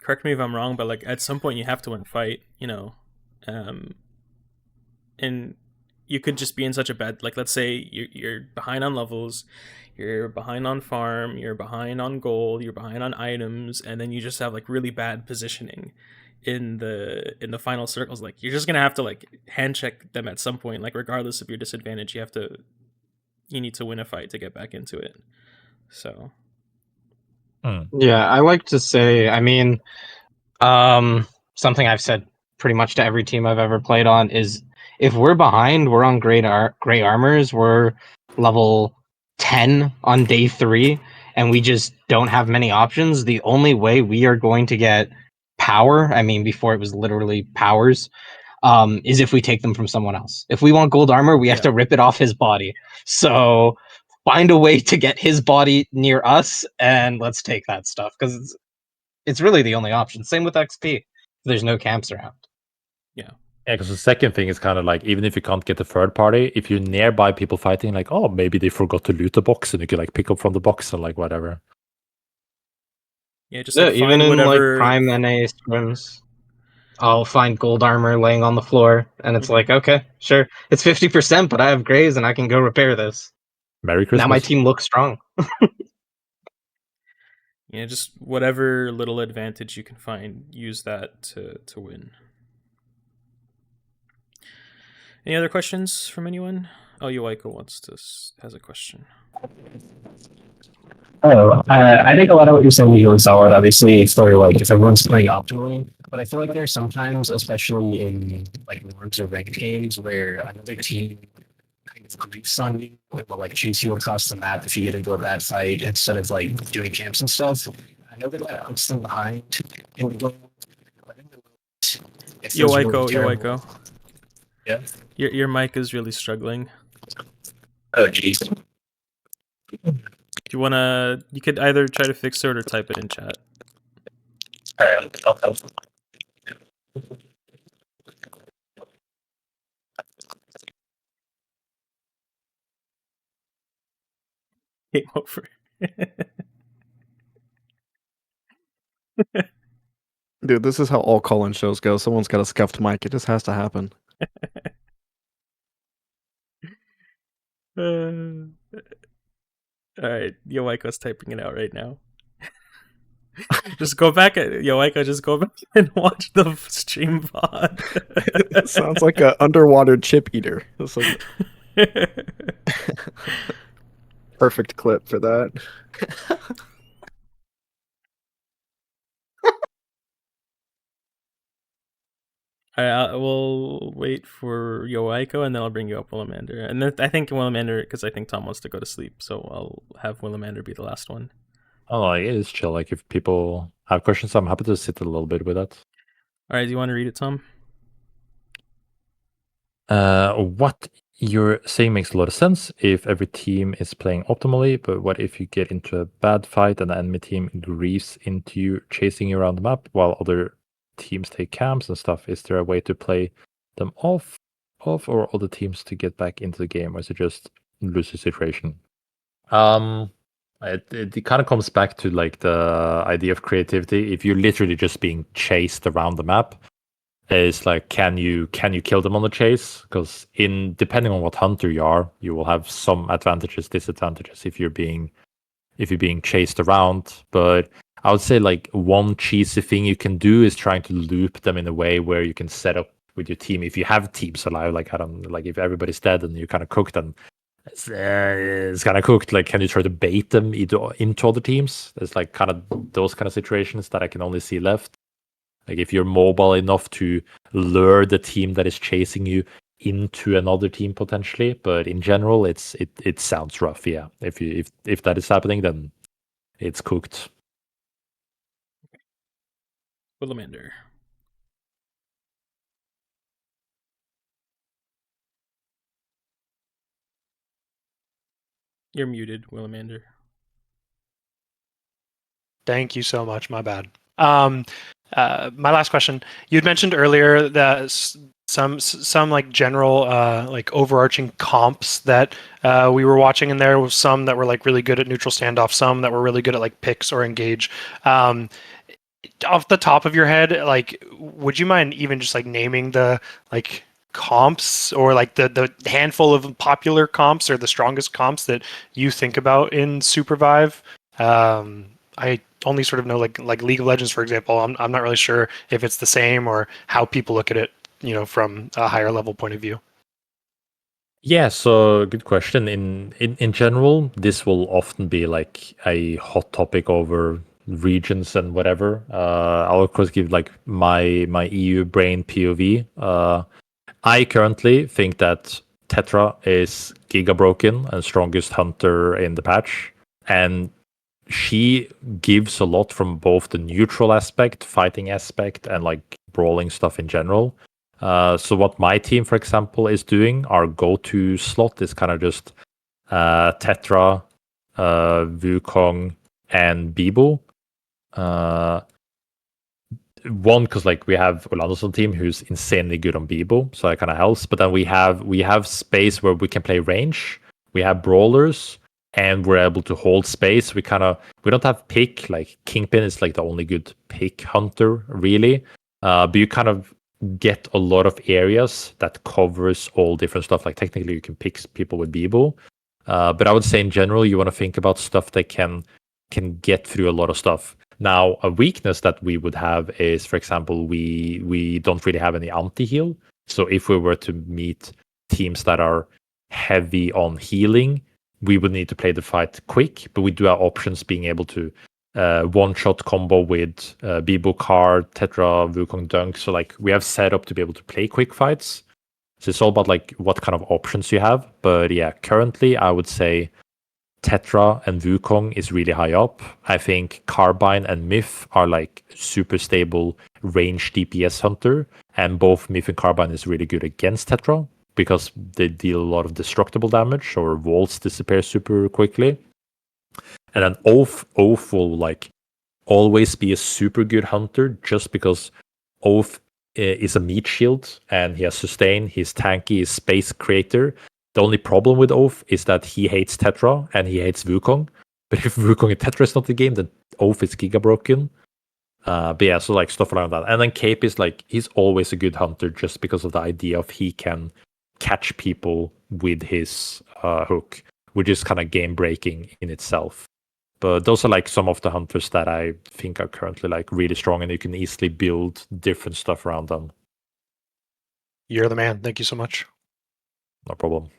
correct me if I'm wrong, but like at some point you have to win a fight, you know, and you could just be in such a bad, like, let's say you're behind on levels, you're behind on farm, you're behind on gold, you're behind on items, and then you just have like really bad positioning in the final circles. Like, you're just gonna have to like hand check them at some point, like regardless of your disadvantage, you need to win a fight to get back into it. So yeah, I like to say, I mean, something I've said pretty much to every team I've ever played on is, if we're behind, we're on gray armors, we're level 10 on day 3, and we just don't have many options. The only way we are going to get power, I mean, before it was literally powers, is if we take them from someone else. If we want gold armor, we have to rip it off his body. So find a way to get his body near us, and let's take that stuff, because it's really the only option. Same with XP. There's no camps around. Yeah, because the second thing is kind of like, even if you can't get the third party, if you're nearby people fighting, like, oh, maybe they forgot to loot the box, and you can like pick up from the box and like whatever. Yeah, just like even in whatever... like Prime NA scrims, I'll find gold armor laying on the floor, and it's like, okay, sure, it's 50%, but I have grays and I can go repair this. Merry Christmas. Now my team looks strong. Yeah, just whatever little advantage you can find, use that to win. Any other questions from anyone? Oh, Yoiko has a question. Oh, I think a lot of what you're saying is really solid. Obviously, for like if everyone's playing optimally, but I feel like there are sometimes, especially in like norms or ranked games, where another team kind of griefs on you, will like chase you across the map if you get into a bad fight instead of like doing camps and stuff. I know that puts them behind in the game. But in the moment, it Yo, feels really Aiko, terrible. Yeah. Your mic is really struggling. Oh, jeez. Do you wanna? You could either try to fix it or type it in chat. All right, I'll help. Game over. Dude, this is how all call-in shows go. Someone's got a scuffed mic. It just has to happen. All right, Yo Aiko's typing it out right now. Just go back at Yo Aiko. Just go back and watch the stream pod. It sounds like an underwater chip eater. It's like perfect clip for that. All right, we'll wait for Yo Aiko, and then I'll bring you up Willamander. And then I think Willamander, because I think Tom wants to go to sleep, so I'll have Willamander be the last one. Oh, like, it is chill. Like, if people have questions, I'm happy to sit a little bit with that. All right, do you want to read it, Tom? What you're saying makes a lot of sense if every team is playing optimally, but what if you get into a bad fight and the enemy team grieves into you, chasing you around the map while other teams take camps and stuff? Is there a way to play them off or other teams to get back into the game, or is it just lose the situation? It kind of comes back to like the idea of creativity. If you're literally just being chased around the map, is like, can you kill them on the chase? Because depending on what hunter you are, you will have some advantages, disadvantages if you're being chased around. But I would say like one cheesy thing you can do is trying to loop them in a way where you can set up with your team. If you have teams alive, like if everybody's dead and you're kind of cooked, and it's kind of cooked. Like, can you try to bait them into other teams? There's like kind of those kind of situations that I can only see left. Like if you're mobile enough to lure the team that is chasing you into another team potentially, but in general, it sounds rough. Yeah, if that is happening, then it's cooked. Willamander. You're muted, Willamander. Thank you so much. My bad. My last question. You'd mentioned earlier that some like general like overarching comps that we were watching, and there was some that were like really good at neutral standoff, some that were really good at like picks or engage. Off the top of your head, like, would you mind even just like naming the like comps or like the handful of popular comps or the strongest comps that you think about in Supervive? I only sort of know like League of Legends, for example. I'm not really sure if it's the same or how people look at it, from a higher level point of view. Yeah, so good question. In general, this will often be like a hot topic over regions and whatever. I'll of course give like my EU brain POV. I currently think that Tetra is giga broken and strongest hunter in the patch, and she gives a lot from both the neutral aspect, fighting aspect, and like brawling stuff in general. So what my team, for example, is doing, our go-to slot is kind of just Tetra, Wukong, and Bibo. One, because like we have Orlando's on team who's insanely good on Bibo, so that kind of helps. But then we have space where we can play range. We have brawlers, and we're able to hold space. We don't have pick, like Kingpin is like the only good pick hunter really. But you kind of get a lot of areas that covers all different stuff. Like technically you can pick people with Bibo. But I would say in general you want to think about stuff that can get through a lot of stuff. Now, a weakness that we would have is, for example, we don't really have any anti-heal. So if we were to meet teams that are heavy on healing, we would need to play the fight quick, but we do have options being able to one-shot combo with Bibo card, Tetra, Wukong Dunk. So like we have set up to be able to play quick fights. So it's all about like what kind of options you have. But yeah, currently I would say Tetra and Wukong is really high up. I think Carbine and Myth are like super stable range DPS hunter, and both Myth and Carbine is really good against Tetra because they deal a lot of destructible damage or walls disappear super quickly. And then Oath will like always be a super good hunter just because Oath is a meat shield and he has sustain, he's tanky, he's space creator. The only problem with Oath is that he hates Tetra and he hates Wukong. But if Wukong and Tetra is not the game, then Oath is giga broken. But yeah, so like stuff around that. And then Cape is like, he's always a good hunter just because of the idea of he can catch people with his hook, which is kind of game breaking in itself. But those are like some of the hunters that I think are currently like really strong and you can easily build different stuff around them. You're the man. Thank you so much. No problem.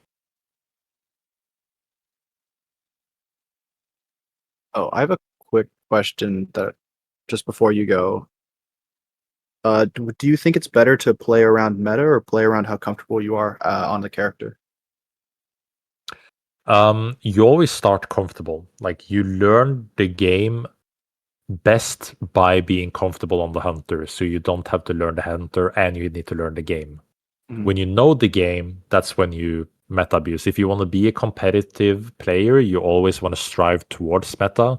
Oh, I have a quick question that just before you go. Do you think it's better to play around meta or play around how comfortable you are on the character? You always start comfortable. Like you learn the game best by being comfortable on the hunter, so you don't have to learn the hunter and you need to learn the game. When you know the game, that's when you meta abuse. If you want to be a competitive player, you always want to strive towards meta.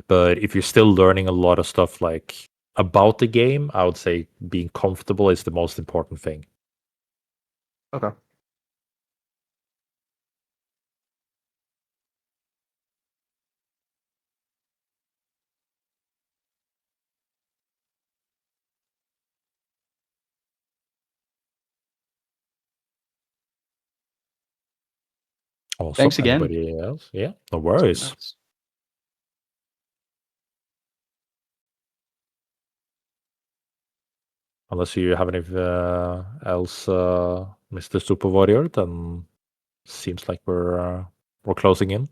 But if you're still learning a lot of stuff like about the game, I would say being comfortable is the most important thing. Okay. Awesome. Thanks again. Anybody else? Yeah, no worries. Unless you have any else, Mr. Super Warrior, then seems like we're closing in.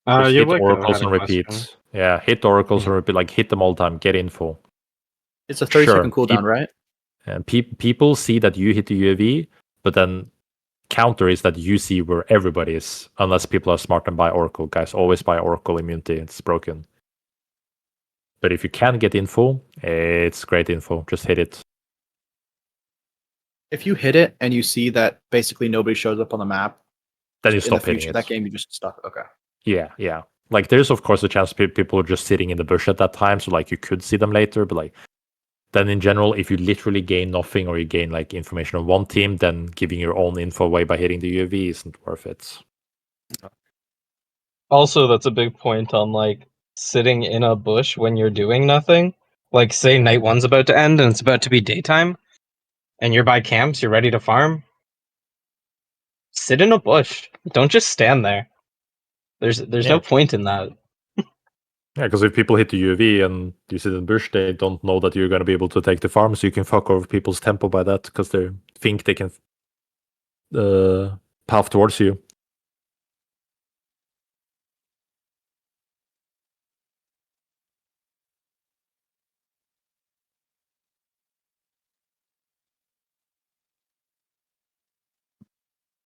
Just hit oracles and repeat. Yeah, hit oracles and repeat. Like hit them all the time. Get info. It's a 30-second cooldown, right? And people see that you hit the UAV, but then counter is that you see where everybody is, unless people are smart and buy Oracle. Guys, always buy Oracle immunity. It's broken. But if you can get info, it's great info. Just hit it. If you hit it and you see that basically nobody shows up on the map, then you in the stop hitting future, it. that game you just stop. Okay. Yeah. Like there's of course a chance people are just sitting in the bush at that time, so like you could see them later, but like then in general, if you literally gain nothing or you gain like information on one team, then giving your own info away by hitting the UAV isn't worth it. Also, that's a big point on like sitting in a bush when you're doing nothing. Like say night one's about to end and it's about to be daytime, and you're by camps, you're ready to farm. Sit in a bush. Don't just stand there. There's no point in that. Yeah, because if people hit the UAV and you sit in the bush, they don't know that you're going to be able to take the farm, so you can fuck over people's tempo by that because they think they can path towards you.